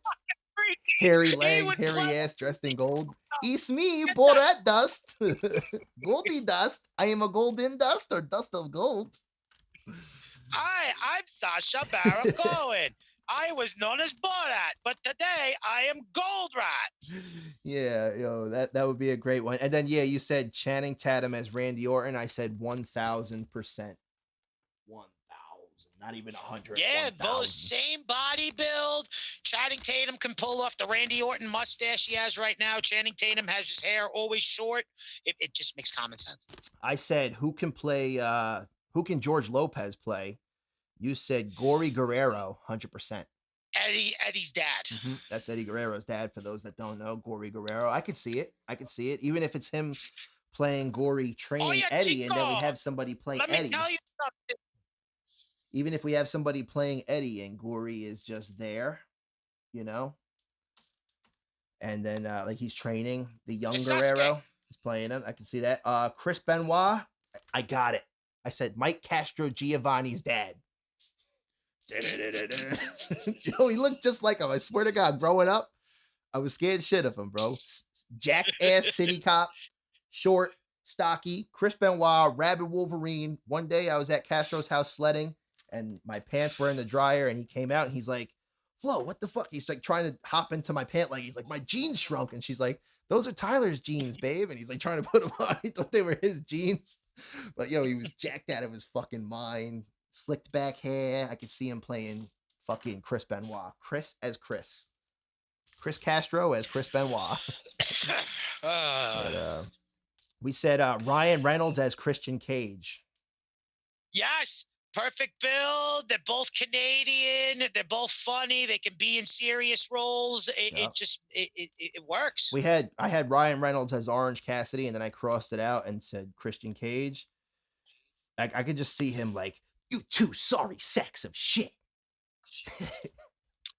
Hairy legs, hairy ass, dressed in gold. It's me, Borat Dust. Goldie Dust. I am a golden dust or dust of gold. Hi, I'm Sacha Baron Cohen. I was known as Borat, but today I am Gold Rat. Yeah, that would be a great one. And then, yeah, you said Channing Tatum as Randy Orton. I said 1,000%. 1,000, not even 100. Yeah, both same body build. Channing Tatum can pull off the Randy Orton mustache he has right now. Channing Tatum has his hair always short. It just makes common sense. I said, who can George Lopez play? You said Gory Guerrero, 100%. Eddie's dad. Mm-hmm. That's Eddie Guerrero's dad, for those that don't know. Gory Guerrero. I could see it. Even if it's him playing Gory, training Eddie, Chico. And then we have somebody play Eddie. Let me tell you something. Even if we have somebody playing Eddie and Gory is just there, you know? And then like he's training the young Guerrero. He's playing him. I can see that. Chris Benoit. I got it. I said Mike Castro Giovanni's dad. Yo, he looked just like him. I swear to God, growing up, I was scared shit of him, bro. Jacked ass city cop, short, stocky. Chris Benoit, rabid Wolverine. One day I was at Castro's house sledding and my pants were in the dryer and he came out and he's like, Flo, what the fuck? He's like trying to hop into my pant leg. He's like, my jeans shrunk. And she's like, those are Tyler's jeans, babe. And he's like trying to put them on. He thought they were his jeans. But yo, he was jacked out of his fucking mind. Slicked back hair. I could see him playing fucking Chris Benoit. Chris as Chris. Chris Castro as Chris Benoit. But, we said Ryan Reynolds as Christian Cage. Yes. Perfect build. They're both Canadian. They're both funny. They can be in serious roles. It works. I had Ryan Reynolds as Orange Cassidy, and then I crossed it out and said Christian Cage. I could just see him like, you two sorry sacks of shit.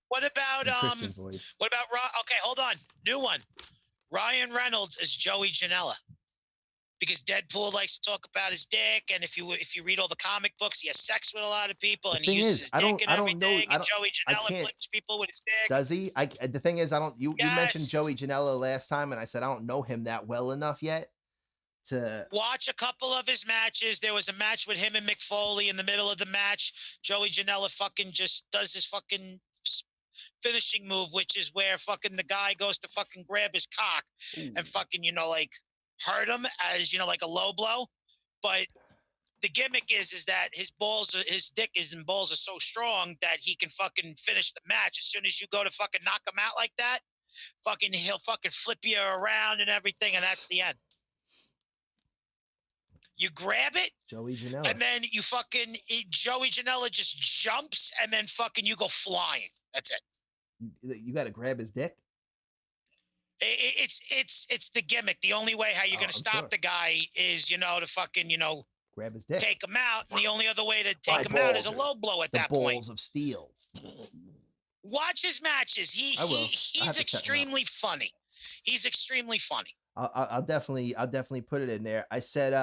What about Christian voice. What about okay, hold on. New one. Ryan Reynolds as Joey Janela. Because Deadpool likes to talk about his dick, and if you read all the comic books, he has sex with a lot of people, and he uses his dick and everything. And Joey Janela flips people with his dick. Does he? The thing is, you mentioned Joey Janela last time, and I said I don't know him that well enough yet to watch a couple of his matches. There was a match with him and Mick Foley. In the middle of the match, Joey Janela fucking just does his fucking finishing move, which is where fucking the guy goes to fucking grab his cock and fucking like hurt him as like a low blow. But the gimmick is that his dick and balls are so strong that he can fucking finish the match. As soon as you go to fucking knock him out like that, he'll fucking flip you around and everything, and that's the end. You grab it, Joey Janela, and then you fucking Joey Janela just jumps, and then fucking you go flying. That's it. You got to grab his dick. It's the gimmick. The only way how you're going to stop the guy is, to fucking, grab his dick, take him out. And the only other way to take him out is a low blow at that point. Balls of steel. Watch his matches. He's extremely funny. He's extremely funny. I'll definitely put it in there. I said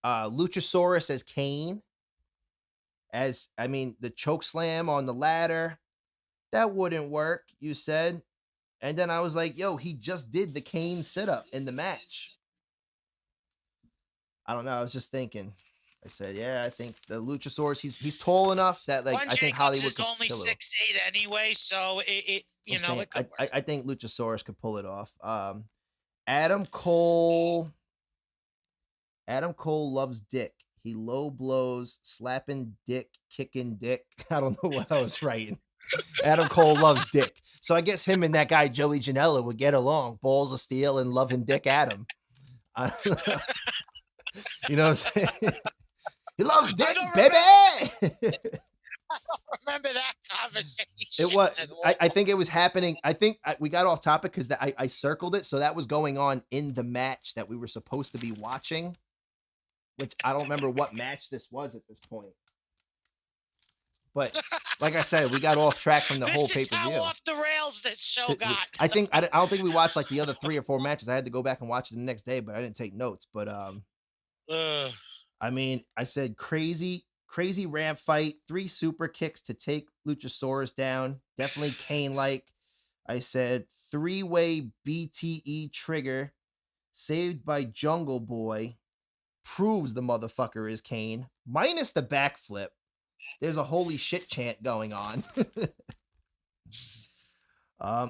Luchasaurus as Kane. The choke slam on the ladder, that wouldn't work, you said. And then I was like, yo, he just did the Kane sit-up in the match. I don't know. I was just thinking. I said, yeah, I think the Luchasaurus, he's tall enough that I think Hollywood is only 6'8" anyway, so it could work. I think Luchasaurus could pull it off. Adam Cole loves dick. He low blows, slapping dick, kicking dick. I don't know what I was writing. Adam Cole loves dick. So I guess him and that guy Joey Janela would get along. Balls of steel and loving Dick Adam. You know what I'm saying? He loves dick, baby. I don't remember that conversation. It was. I think it was happening. I think we got off topic because I circled it. So that was going on in the match that we were supposed to be watching, which I don't remember what match this was at this point. But like I said, we got off track from the whole pay-per-view. This is how off the rails this show got. I don't think we watched the other 3 or 4 matches. I had to go back and watch it the next day, but I didn't take notes. But I said crazy ramp fight, 3 super kicks to take Luchasaurus down. Definitely Kane-like. I said 3-way BTE trigger, saved by Jungle Boy, proves the motherfucker is Kane, minus the backflip. There's a holy shit chant going on.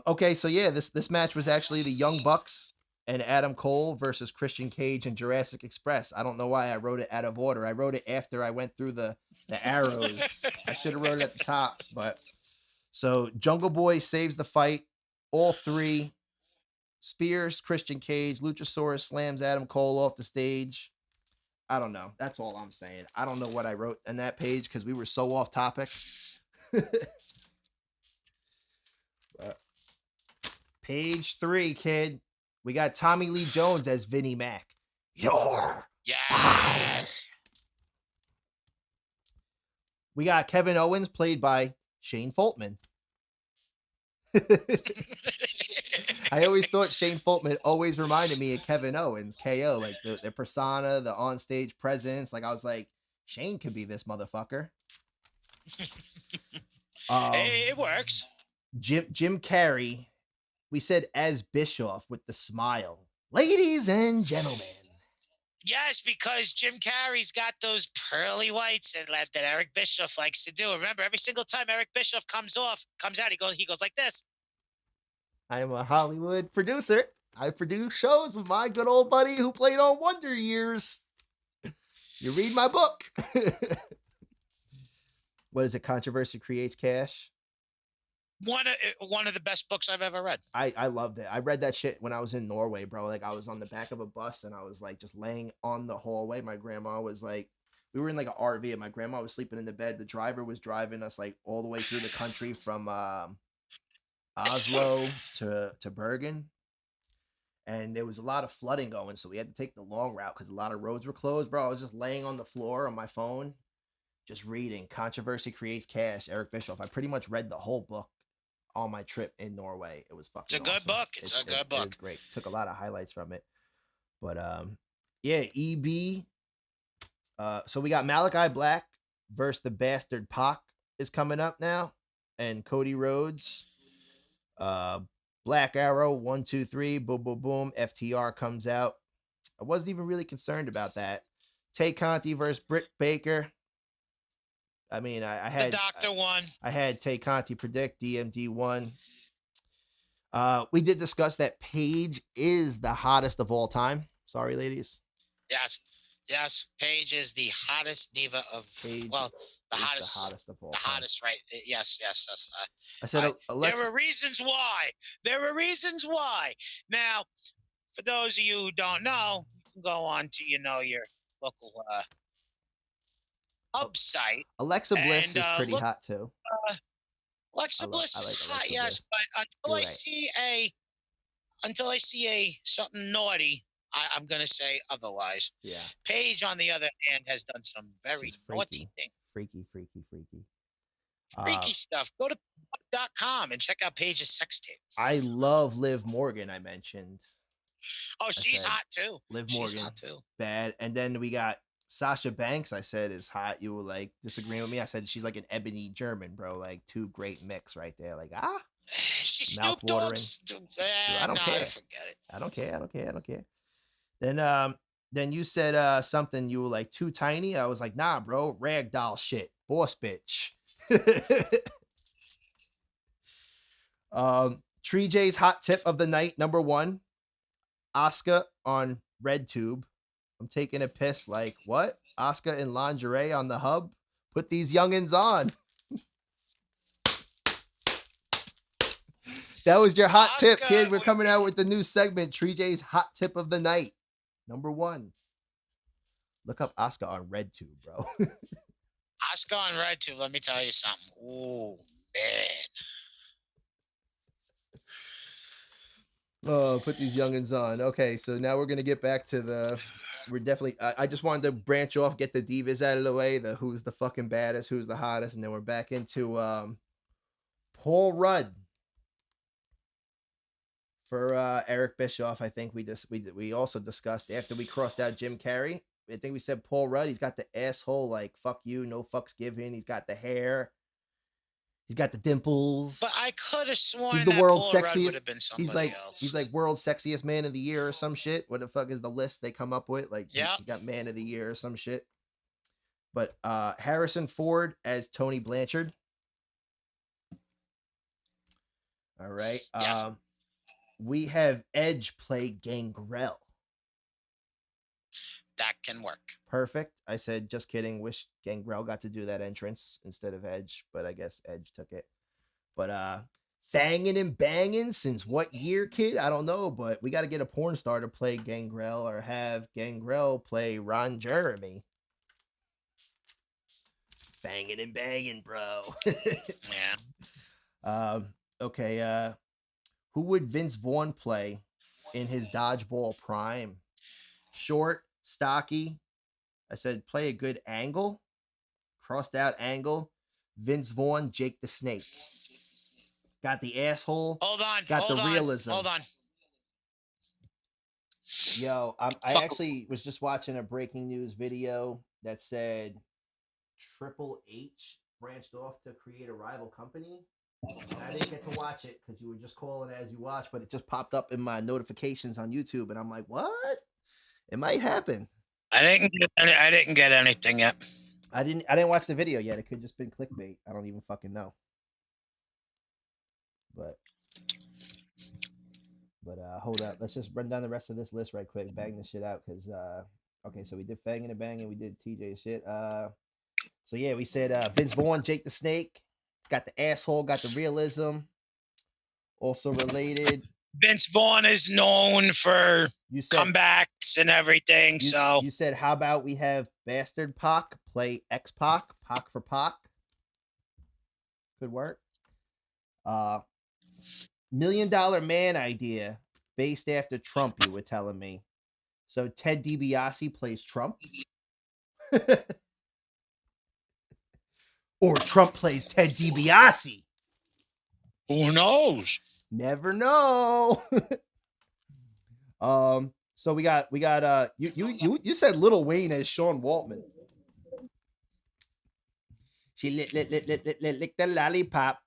Okay, so yeah, this match was actually the Young Bucks and Adam Cole versus Christian Cage and Jurassic Express. I don't know why I wrote it out of order. I wrote it after I went through the arrows. I should have wrote it at the top. But so Jungle Boy saves the fight. All 3 spears Christian Cage. Luchasaurus slams Adam Cole off the stage. I don't know. That's all I'm saying. I don't know what I wrote on that page because we were so off topic. But page 3, kid. We got Tommy Lee Jones as Vinnie Mac. You're yes. We got Kevin Owens played by Shane Foltman. I always thought Shane Foltman always reminded me of Kevin Owens, KO, like the persona, the onstage presence. Like I was like, Shane could be this motherfucker. It works. Jim Carrey, we said as Bischoff with the smile. Ladies and gentlemen. Yes, because Jim Carrey's got those pearly whites that Eric Bischoff likes to do. Remember, every single time Eric Bischoff comes out, he goes like this. I am a Hollywood producer. I produce shows with my good old buddy who played on Wonder Years. You read my book. What is it? Controversy Creates Cash. One of the best books I've ever read. I loved it. I read that shit when I was in Norway, bro. Like I was on the back of a bus and I was like just laying on the hallway. My grandma was like, we were in like an RV and my grandma was sleeping in the bed. The driver was driving us like all the way through the country from Oslo to Bergen. And there was a lot of flooding going, so we had to take the long route because a lot of roads were closed, bro. I was just laying on the floor on my phone, just reading Controversy Creates Cash, Eric Bischoff. I pretty much read the whole book on my trip in Norway. It was fucking It's a good awesome. book. It's a good book. It was great. Took a lot of highlights from it. But yeah, EB. So we got Malachi Black versus the Bastard Pac is coming up now, and Cody Rhodes. Black Arrow 1 2 3 boom boom boom. FTR comes out. I wasn't even really concerned about that. Tay Conti versus Britt Baker. I mean, I had the Doctor won. I had Tay Conti predict DMD won. We did discuss that Paige is the hottest of all time. Sorry, ladies. Yes. Paige is the hottest diva of Paige the hottest of all the time. hottest, right? Yes. I said Alexa. There were reasons why. Now, for those of you who don't know, you can go on to your local hub site. Alexa Bliss is pretty hot too. Alexa Bliss is hot, yes, but until I see something naughty, I'm gonna say otherwise. Yeah. Paige, on the other hand, has done some very naughty things. Freaky. Freaky stuff. Go to PodDecks.com and check out Paige's sex tapes. I love Liv Morgan. I mentioned. Oh, she's hot too. Liv Morgan, she's hot too. Bad. And then we got Sasha Banks. I said is hot. You were like disagreeing with me. I said she's like an ebony German, bro. Like two great mix right there. Like she's mouth Snoop watering. I don't care. Forget it. I don't care. Then you said something. You were like too tiny. I was like, nah, bro. Ragdoll shit. Boss bitch. Tree J's hot tip of the night, number 1. Asuka on RedTube. I'm taking a piss. Like, what? Asuka in lingerie on the hub? Put these youngins on. That was your hot tip, kid. We're coming out with the new segment, Tree J's hot tip of the night. Number 1. Look up Asuka on RedTube, bro. Asuka on RedTube. Let me tell you something. Oh, man. Oh, put these youngins on. Okay, so now we're gonna get back to we're definitely. I just wanted to branch off, get the divas out of the way. The who's the fucking baddest, who's the hottest, and then we're back into Paul Rudd for Eric Bischoff. I think we also discussed after we crossed out Jim Carrey. I think we said Paul Rudd. He's got the asshole like fuck you, no fucks given. He's got the hair. He's got the dimples. But I could have sworn he's the world's Paul sexiest. Rudd would have been somebody else. He's like world's sexiest man of the year or some shit. What the fuck is the list they come up with? Like he got man of the year or some shit. But Harrison Ford as Tony Blanchard. All right. Yes. We have Edge play Gangrel. That can work. Perfect. I said, just kidding. Wish Gangrel got to do that entrance instead of Edge, but I guess Edge took it. But fanging and banging since what year, kid? I don't know, but we got to get a porn star to play Gangrel or have Gangrel play Ron Jeremy. Fanging and banging, bro. Yeah. Okay. Who would Vince Vaughn play in his dodgeball prime? Short, stocky. I said play a good angle. Crossed out angle. Vince Vaughn, Jake the Snake. Got the asshole. Hold on. Got the realism. Hold on. Yo, I actually was just watching a breaking news video that said Triple H branched off to create a rival company. And I didn't get to watch it because you were just calling as you watch, but it just popped up in my notifications on YouTube, and I'm like, what? It might happen. I didn't get anything yet. I didn't watch the video yet. It could just been clickbait. I don't even fucking know. But hold up. Let's just run down the rest of this list right quick. Bang this shit out because okay, so we did Fang and a Bang and we did TJ shit. So yeah, we said Vince Vaughn, Jake the Snake. Got the asshole, got the realism. Also related. Vince Vaughn is known for comebacks and everything. You said, how about we have Bastard Pac play X-Pac, Pac for Pac? Could work. $1 Million Man idea based after Trump, you were telling me. So Ted DiBiase plays Trump? Or Trump plays Ted DiBiase? Who knows? Never know. So we got you said Lil Wayne as Sean Waltman. She lick the lollipop,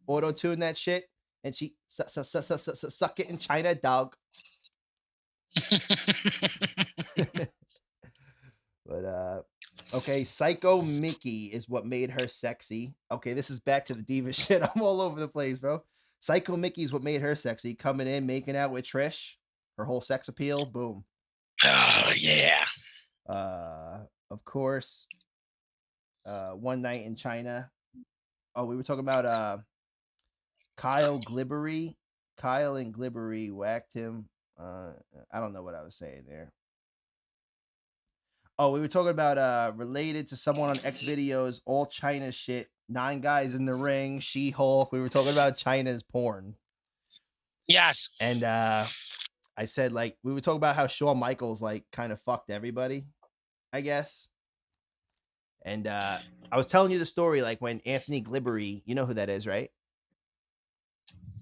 auto tune that shit, and she suck it in China, dog. But okay, Psycho Mickey is what made her sexy. Okay, this is back to the diva shit. I'm all over the place, bro. Psycho Mickey is what made her sexy. Coming in, making out with Trish. Her whole sex appeal, boom. Oh yeah. Of course. One Night in China. Oh, we were talking about Kyle Glibbery. Kyle and Glibbery whacked him. I don't know what I was saying there. Oh, we were talking about related to someone on X videos, all China shit. 9 guys in the ring, She-Hulk. We were talking about China's porn. Yes. And I said, like, we were talking about how Shawn Michaels, like, kind of fucked everybody, I guess. And I was telling you the story, like, when Anthony Glibbery, you know who that is, right?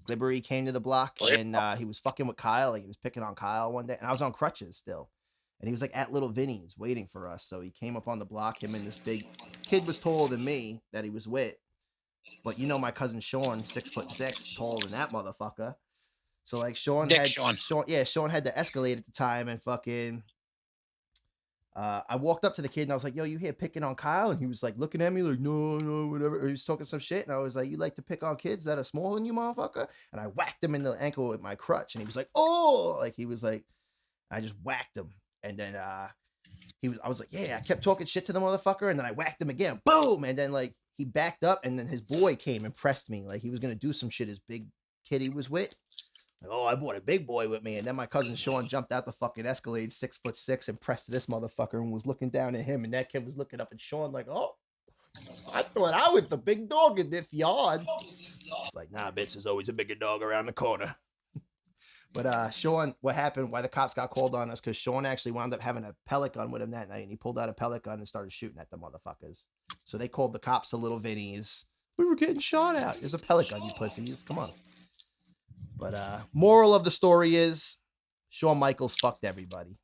Glibbery came to the block, and he was fucking with Kyle. Like, he was picking on Kyle one day. And I was on crutches still. And he was, like, at Little Vinny's waiting for us. So he came up on the block. Him and this big kid was taller than me that he was with. But you know my cousin Sean, 6'6", taller than that motherfucker. So, like, Sean had the Escalade at the time, and fucking I walked up to the kid and I was like, yo, you here picking on Kyle? And he was like looking at me like, no, whatever. He was talking some shit. And I was like, you like to pick on kids that are smaller than you, motherfucker? And I whacked him in the ankle with my crutch. And he was like, oh, like, he was like, I just whacked him. And then I was like, yeah, I kept talking shit to the motherfucker. And then I whacked him again. Boom. And then, like, he backed up. And then his boy came and pressed me. Like, he was going to do some shit his big kid he was with. Like, oh, I brought a big boy with me. And then my cousin Sean jumped out the fucking Escalade, 6'6", and pressed this motherfucker and was looking down at him. And that kid was looking up at Sean like, oh, I thought I was the big dog in this yard. It's like, nah, bitch, there's always a bigger dog around the corner. But Sean, what happened, why the cops got called on us, because Sean actually wound up having a pellet gun with him that night. And he pulled out a pellet gun and started shooting at the motherfuckers. So they called the cops to Little Vinny's. We were getting shot at. There's a pellet gun, you pussies. Come on. But moral of the story is Shawn Michaels fucked everybody.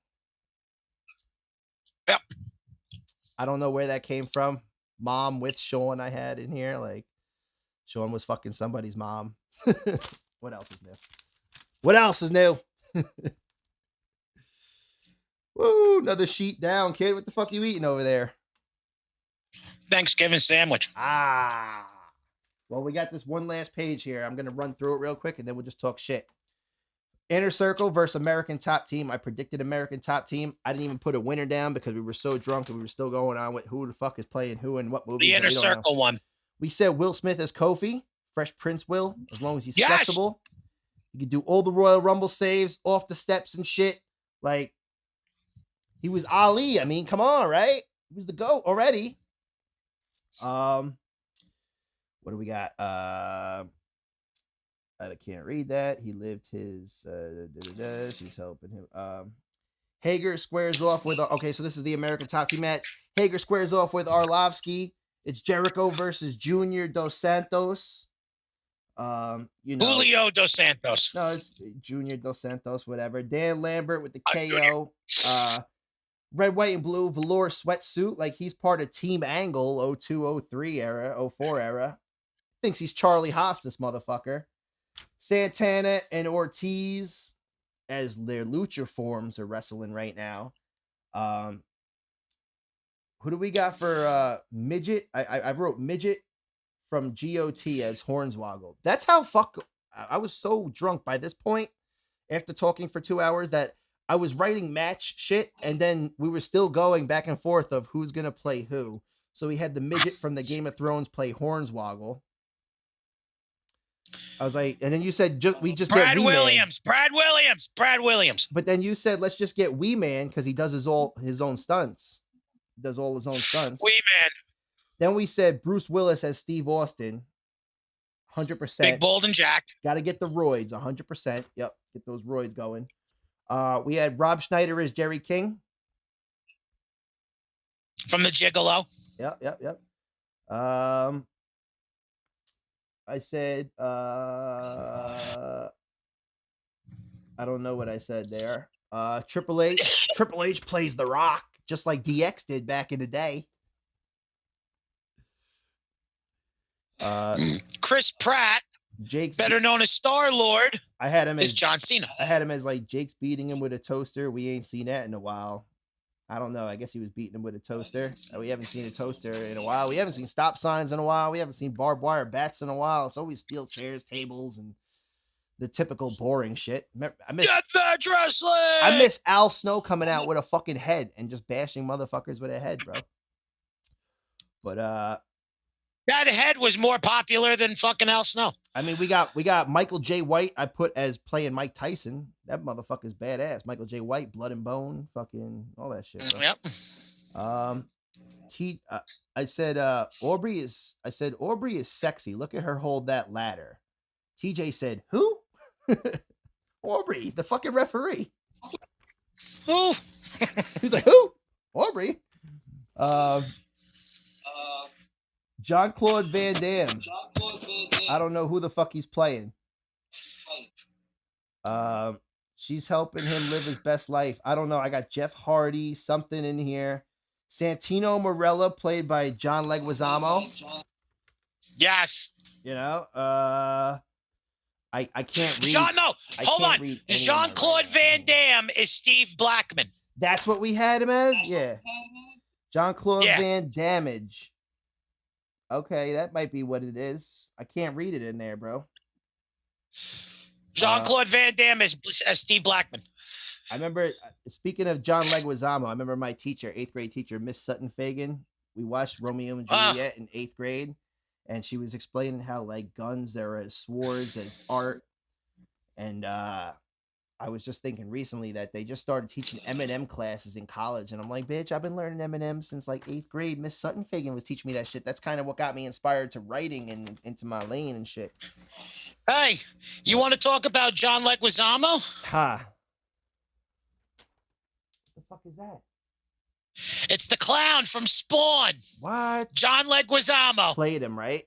Yep. I don't know where that came from. Mom with Shawn I had in here. Like, Shawn was fucking somebody's mom. What else is new? What else is new? Woo, another sheet down, kid. What the fuck you eating over there? Thanksgiving sandwich. Ah. Well, we got this one last page here. I'm going to run through it real quick, and then we'll just talk shit. Inner Circle versus American Top Team. I predicted American Top Team. I didn't even put a winner down because we were so drunk and we were still going on with who the fuck is playing who and what movies. The Inner Circle one. We said Will Smith as Kofi. Fresh Prince Will, as long as he's flexible. He could do all the Royal Rumble saves, off the steps and shit. Like, he was Ali. I mean, come on, right? He was the GOAT already. What do we got? I can't read that. He lived his she's helping him. Hager squares off with, okay, so this is the American Top Team match. Hager squares off with Arlovsky. It's Jericho versus Junior Dos Santos. Julio Dos Santos. No, it's Junior Dos Santos, whatever. Dan Lambert with the KO. Red, white, and blue velour sweatsuit, like he's part of Team Angle 02, 03 era, 04 era. Thinks he's Charlie Haas, this motherfucker. Santana and Ortiz, as their lucha forms, are wrestling right now. Who do we got for midget? I wrote midget from GOT as Hornswoggle. That's how I was so drunk by this point after talking for 2 hours that I was writing match shit, and then we were still going back and forth of who's going to play who. So we had the midget from the Game of Thrones play Hornswoggle. I was like, and then you said we just Brad get Williams. Brad Williams. But then you said let's just get Wee Man because he does his own stunts. He does all his own stunts. Wee Man. Then we said Bruce Willis as Steve Austin. 100%. Big, bold, and jacked. Got to get the roids. 100%. Yep. Get those roids going. We had Rob Schneider as Jerry King. From the Gigolo. Yep. I said, I don't know what I said there. Triple H. Triple H plays The Rock, just like DX did back in the day. Chris Pratt, Jake's better known as Star-Lord. I had him as John Cena. I had him as like Jake's beating him with a toaster. We ain't seen that in a while. I don't know. I guess he was beating him with a toaster. We haven't seen a toaster in a while. We haven't seen stop signs in a while. We haven't seen barbed wire bats in a while. It's always steel chairs, tables, and the typical boring shit. I miss Deathmatch wrestling. I miss Al Snow coming out with a fucking head and just bashing motherfuckers with a head, bro. But that head was more popular than fucking Al Snow. I mean, we got Michael J. White. I put as playing Mike Tyson. That motherfucker's badass. Michael J. White, Blood and Bone, fucking all that shit. Bro. Yep. I said Aubrey is sexy. Look at her hold that ladder. TJ said, who? Aubrey, the fucking referee. Who? He's like, who? Aubrey. Jean-Claude Van Damme. I don't know who the fuck he's playing. She's helping him live his best life. I don't know. I got Jeff Hardy, something in here. Santino Marella, played by John Leguizamo. Yes. You know, I can't read. Hold on. Jean-Claude Van Damme is Steve Blackman. That's what we had him as? Yeah. Jean-Claude Van Damage. Okay, that might be what it is. I can't read it in there, bro. Jean-Claude Van Damme is Steve Blackman. I remember, speaking of John Leguizamo, I remember my teacher, 8th grade teacher, Miss Sutton Fagan. We watched Romeo and Juliet in 8th grade, and she was explaining how, like, guns are as swords, as art. And I was just thinking recently that they just started teaching Eminem classes in college. And I'm like, bitch, I've been learning Eminem since like 8th grade. Miss Sutton Fagan was teaching me that shit. That's kind of what got me inspired to writing and into my lane and shit. Hey, you want to talk about John Leguizamo? Ha. What the fuck is that? It's the clown from Spawn. What? John Leguizamo. Played him, right?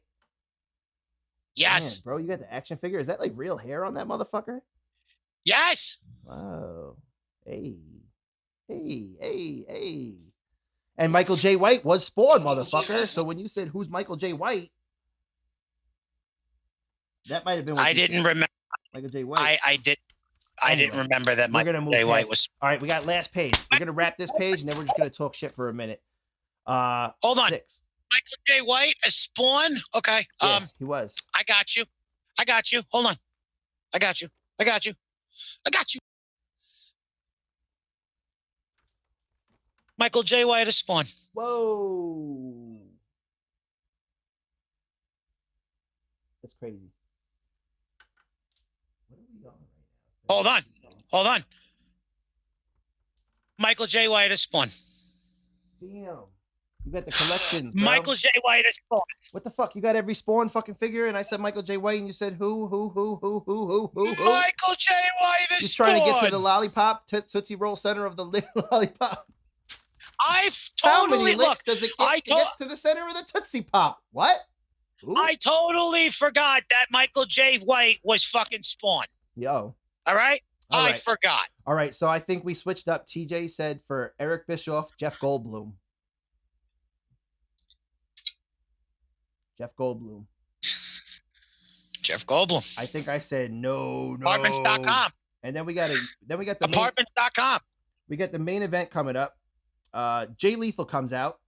Yes. Man, bro, you got the action figure. Is that like real hair on that motherfucker? Yes. Wow. Hey. And Michael J. White was Spawn, motherfucker. So when you said, who's Michael J. White? That might have been what I didn't remember. Michael J. White. I didn't remember that Michael J. White was. All right, we got last page. We're going to wrap this page, and then we're just going to talk shit for a minute. Hold on. 6. Michael J. White as Spawn? Okay. Yeah, he was. I got you. Hold on. I got you. Michael J. White as Spawn. Whoa. That's crazy. What are we on right now? Hold on. Michael J. White as Spawn. Damn. You got the collections, bro. Michael J. White is Spawn. What the fuck? You got every Spawn fucking figure, and I said Michael J. White, and you said who? Michael J. White is He's Spawn. trying to get to the lollipop, Tootsie Roll center of the lollipop. How many licks does it get to get to the center of the Tootsie Pop? What? Ooh. I totally forgot that Michael J. White was fucking Spawn. Yo. All right? I forgot. All right, so I think we switched up. TJ said for Eric Bischoff, Jeff Goldblum. Jeff Goldblum. I think I said no. Apartments.com. And then we got the Apartments.com. We got the main event coming up. Jay Lethal comes out.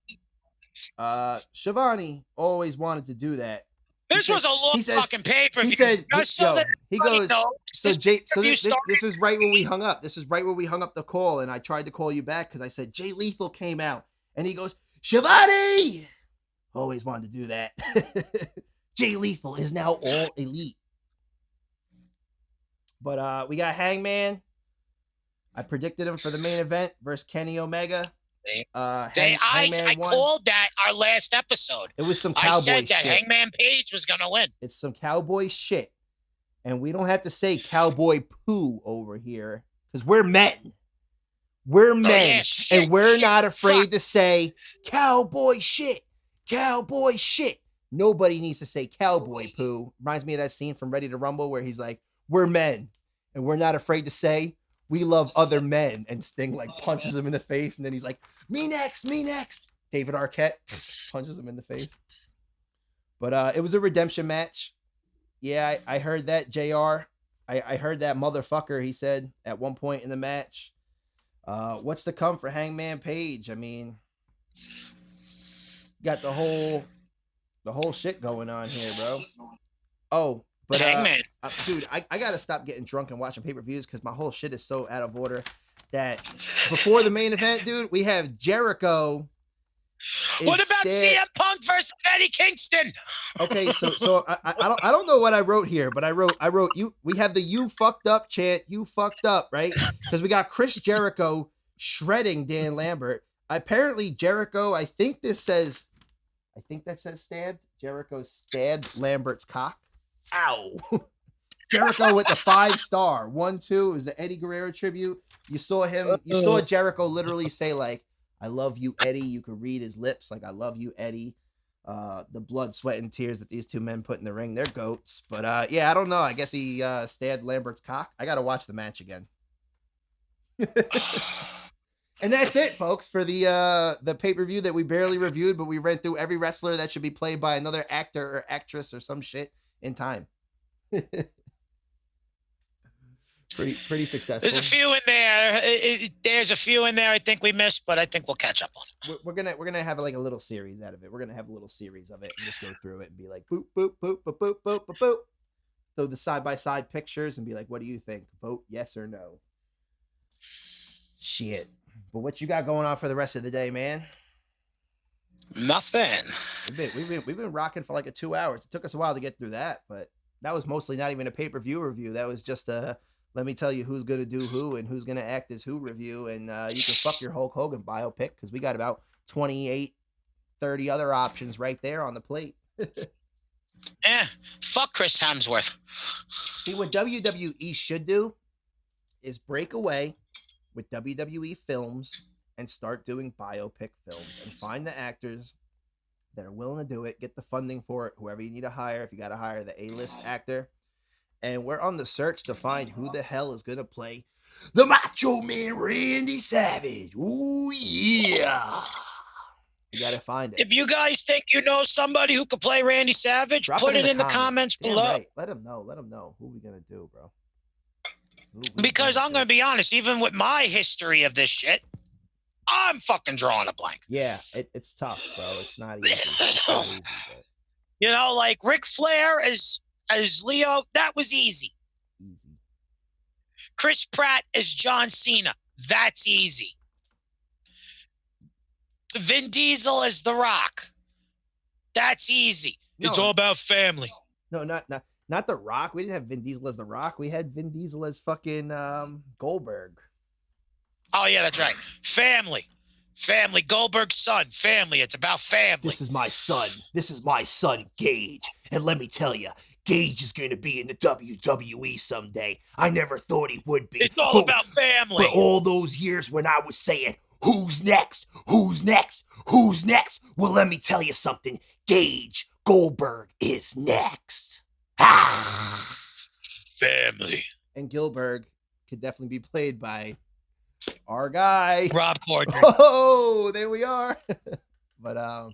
Shivani always wanted to do that. This was a long fucking pay-per-view. He said, he goes, so Jay, so this is right where we hung up. This is right where we hung up the call, and I tried to call you back because I said Jay Lethal came out, and he goes, Shivani! Always wanted to do that. Jay Lethal is now all elite. But we got Hangman. I predicted him for the main event versus Kenny Omega. I called that our last episode. It was some cowboy shit. I said that Hangman Page was going to win. It's some cowboy shit. And we don't have to say cowboy poo over here because we're men. We're men. And we're not afraid to say cowboy shit. Cowboy shit. Nobody needs to say cowboy poo. Reminds me of that scene from Ready to Rumble where he's like, we're men. And we're not afraid to say we love other men. And Sting like punches him in the face. And then he's like, me next. David Arquette punches him in the face. But it was a redemption match. Yeah, I heard that, JR. I heard that motherfucker, he said at one point in the match. What's to come for Hangman Page? I mean, got the whole shit going on here, bro. Oh, but Hangman. Dude, I gotta stop getting drunk and watching pay-per-views because my whole shit is so out of order that before the main event, dude, we have Jericho. What about CM Punk versus Eddie Kingston? Okay, so I don't know what I wrote here, but I wrote you. We have the "you fucked up" chant. You fucked up, right? Because we got Chris Jericho shredding Dan Lambert. Apparently, Jericho. I think that says stabbed. Jericho stabbed Lambert's cock. Ow. Jericho with the 5-star 1-2 is the Eddie Guerrero tribute. You saw Jericho literally say like, I love you, Eddie. You could read his lips like, I love you, Eddie. The blood, sweat, and tears that these two men put in the ring, they're goats. But yeah, I don't know. I guess he stabbed Lambert's cock. I got to watch the match again. And that's it, folks, for the pay-per-view that we barely reviewed, but we ran through every wrestler that should be played by another actor or actress or some shit in time. Pretty successful. There's a few in there. There's a few in there I think we missed, but I think we'll catch up on it. We're gonna have like a little series out of it. We're gonna have a little series of it and just go through it and be like boop boop boop boop boop boop boop boop. Throw the side-by-side pictures and be like, what do you think? Vote yes or no. Shit. But what you got going on for the rest of the day, man? Nothing. We've been rocking for like 2 hours. It took us a while to get through that, but that was mostly not even a pay-per-view review. That was just let me tell you who's going to do who and who's going to act as who review. And you can fuck your Hulk Hogan biopic because we got about 28, 30 other options right there on the plate. Fuck Chris Hemsworth. See, what WWE should do is break away with WWE films and start doing biopic films and find the actors that are willing to do it, get the funding for it, whoever you need to hire. If you got to hire the A-list actor. And we're on the search to find who the hell is going to play the Macho Man Randy Savage. Ooh, yeah. You got to find it. If you guys think you know somebody who could play Randy Savage, put it in the comments below. Right. Let them know. Who we going to do, bro? Because I'm going to be honest, even with my history of this shit, I'm fucking drawing a blank. Yeah, it's tough, bro. It's not easy. But... You know, like Ric Flair as Leo, that was easy. Chris Pratt as John Cena, that's easy. Vin Diesel as The Rock, that's easy. No, it's all about family. No, not The Rock. We didn't have Vin Diesel as The Rock. We had Vin Diesel as fucking Goldberg. Oh, yeah, that's right. Family. Family. Goldberg's son. Family. It's about family. This is my son. This is my son, Gage. And let me tell you, Gage is going to be in the WWE someday. I never thought he would be. It's all about family. But all those years when I was saying, who's next? Who's next? Who's next? Well, let me tell you something. Gage Goldberg is next. Ah! Family. And Gilbert could definitely be played by our guy, Rob Corddry. Oh, there we are. But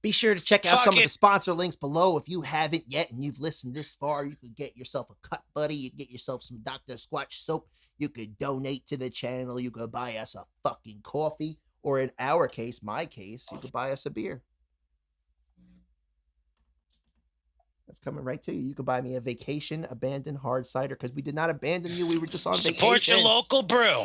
be sure to check out some of the sponsor links below if you haven't yet and you've listened this far. You could get yourself a cut buddy. You could get yourself some Dr. Squatch soap. You could donate to the channel. You could buy us a fucking coffee. Or in our case, my case, you could buy us a beer. That's coming right to you. You could buy me a vacation abandoned hard cider because we did not abandon you. We were just on vacation. Support your local brew.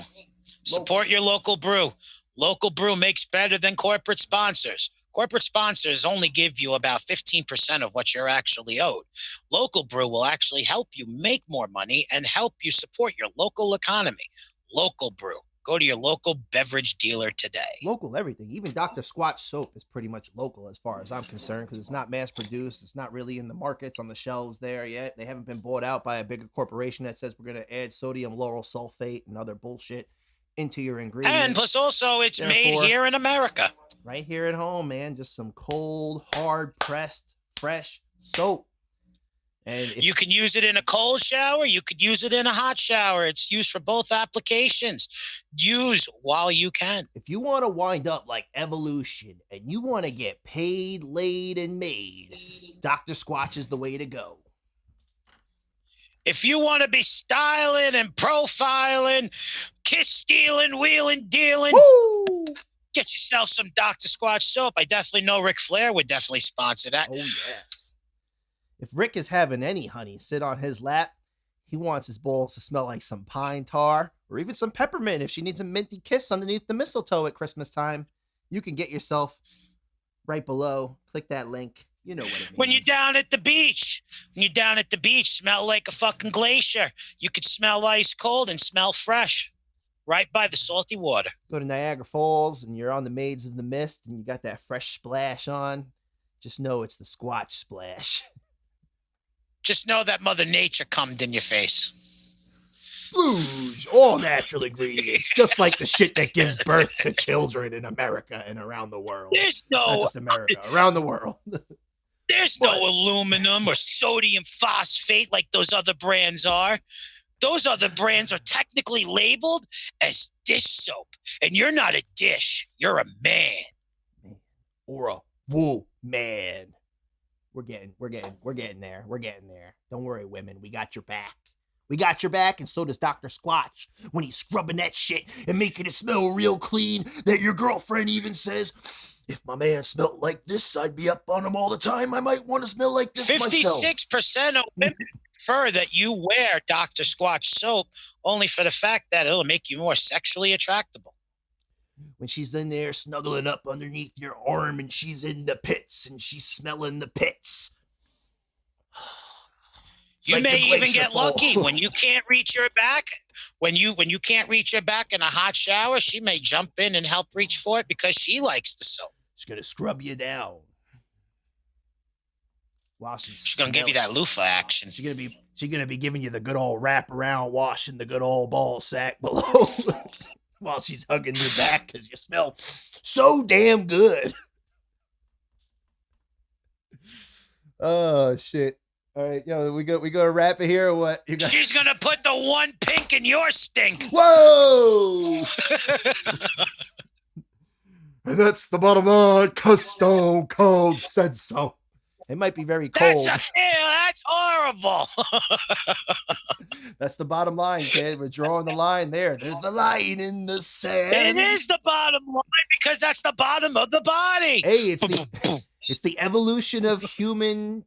Support your local brew. Local brew makes better than corporate sponsors. Corporate sponsors only give you about 15% of what you're actually owed. Local brew will actually help you make more money and help you support your local economy. Local brew. Go to your local beverage dealer today. Local everything. Even Dr. Squatch soap is pretty much local as far as I'm concerned because it's not mass produced. It's not really in the markets on the shelves there yet. They haven't been bought out by a bigger corporation that says we're going to add sodium lauryl sulfate and other bullshit into your ingredients. And plus also it's made here in America. Right here at home, man. Just some cold, hard pressed, fresh soap. And you can use it in a cold shower. You could use it in a hot shower. It's used for both applications. Use while you can. If you want to wind up like Evolution and you want to get paid, laid, and made, Dr. Squatch is the way to go. If you want to be styling and profiling, kiss stealing, wheeling, dealing, woo! Get yourself some Dr. Squatch soap. I definitely know Ric Flair would definitely sponsor that. Oh, yes. If Rick is having any honey sit on his lap, he wants his balls to smell like some pine tar or even some peppermint if she needs a minty kiss underneath the mistletoe at Christmas time. You can get yourself right below. Click that link. You know what it means. When you're down at the beach, smell like a fucking glacier. You could smell ice cold and smell fresh right by the salty water. Go to Niagara Falls and you're on the Maids of the Mist and you got that fresh splash on. Just know it's the Squatch splash. Just know that Mother Nature cummed in your face. Splooge, all natural ingredients, just like the shit that gives birth to children in America and around the world. There's no... Not just America, around the world. There's no aluminum or sodium phosphate like those other brands are. Those other brands are technically labeled as dish soap. And you're not a dish. You're a man. Or a woo man. We're getting there. We're getting there. Don't worry, women. We got your back. We got your back, and so does Dr. Squatch when he's scrubbing that shit and making it smell real clean that your girlfriend even says, if my man smelled like this, I'd be up on him all the time. I might want to smell like this myself. 56% of women prefer that you wear Dr. Squatch soap only for the fact that it'll make you more sexually attractable. When she's in there snuggling up underneath your arm and she's in the pits and she's smelling the pits. You like may even get lucky when you can't reach your back. When you can't reach your back in a hot shower, she may jump in and help reach for it because she likes the soap. She's going to scrub you down. While she's going to give you that loofah action. She's going to be giving you the good old wrap around, washing the good old ball sack below. While she's hugging your back because you smell so damn good. Oh, shit. All right, yo, we go wrap it here or what? She's going to put the one pink in your stink. Whoa! And that's the bottom line, because Stone Cold said so. It might be very cold. That's horrible. That's the bottom line, kid. We're drawing the line there. There's the line in the sand. It is the bottom line because that's the bottom of the body. Hey, it's the evolution of human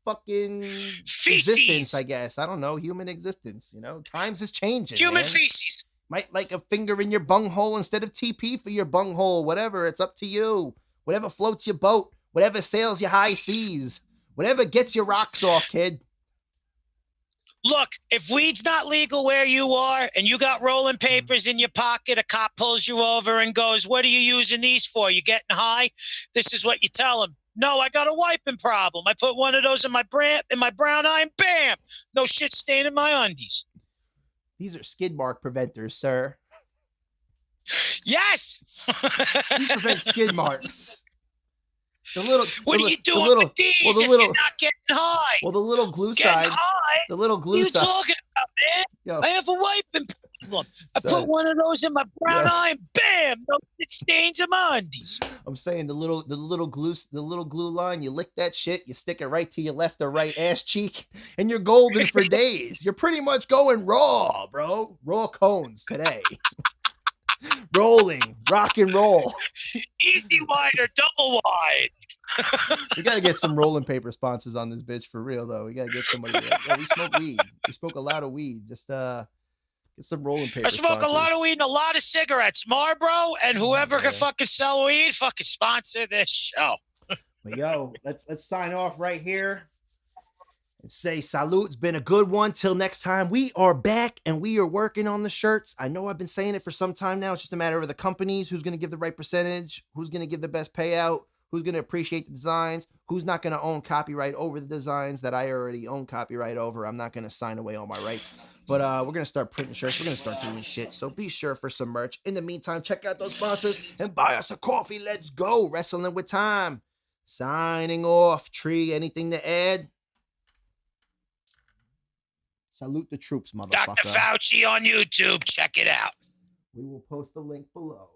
fucking existence, I guess. I don't know, human existence. You know, times is changing. Human feces. Might like a finger in your bunghole instead of TP for your bunghole. Whatever, it's up to you. Whatever floats your boat. Whatever sails your high seas. Whatever gets your rocks off, kid. Look, if weed's not legal where you are and you got rolling papers in your pocket, a cop pulls you over and goes, "What are you using these for? You getting high?" This is what you tell him. "No, I got a wiping problem. I put one of those in my brown eye and bam, no shit staining my undies." These are skid mark preventers, sir. Yes. These prevent skid marks. What are you doing with these if you're not getting high? Well, the little glue getting side. High? The little glue side. What are you talking about, man? Yo. I have a wiping problem. I put one of those in my brown eye and bam, no it stains in my undies. I'm saying the little glue line, you lick that shit, you stick it right to your left or right ass cheek, and you're golden for days. You're pretty much going raw, bro. Raw cones today. Rolling, rock and roll. Easy wide or double wide. We gotta get some rolling paper sponsors on this bitch for real though. We gotta get somebody. We smoke weed. We smoke a lot of weed. Just get some rolling paper. I smoke sponsors. a lot of weed and a lot of cigarettes. Marlboro and whoever can fucking sell weed, fucking sponsor this show. But yo, let's sign off right here. And say salute. It's been a good one. Till next time, we are back and we are working on the shirts. I know I've been saying it for some time now. It's just a matter of the companies, who's going to give the right percentage, who's going to give the best payout, who's going to appreciate the designs, who's not going to own copyright over the designs that I already own copyright over. I'm not going to sign away all my rights. But we're going to start printing shirts. We're going to start doing shit. So be sure for some merch. In the meantime, check out those sponsors and buy us a coffee. Let's go. Wrestling with Time. Signing off. Tree, anything to add? Salute the troops, motherfucker. Dr. Fauci on YouTube. Check it out. We will post the link below.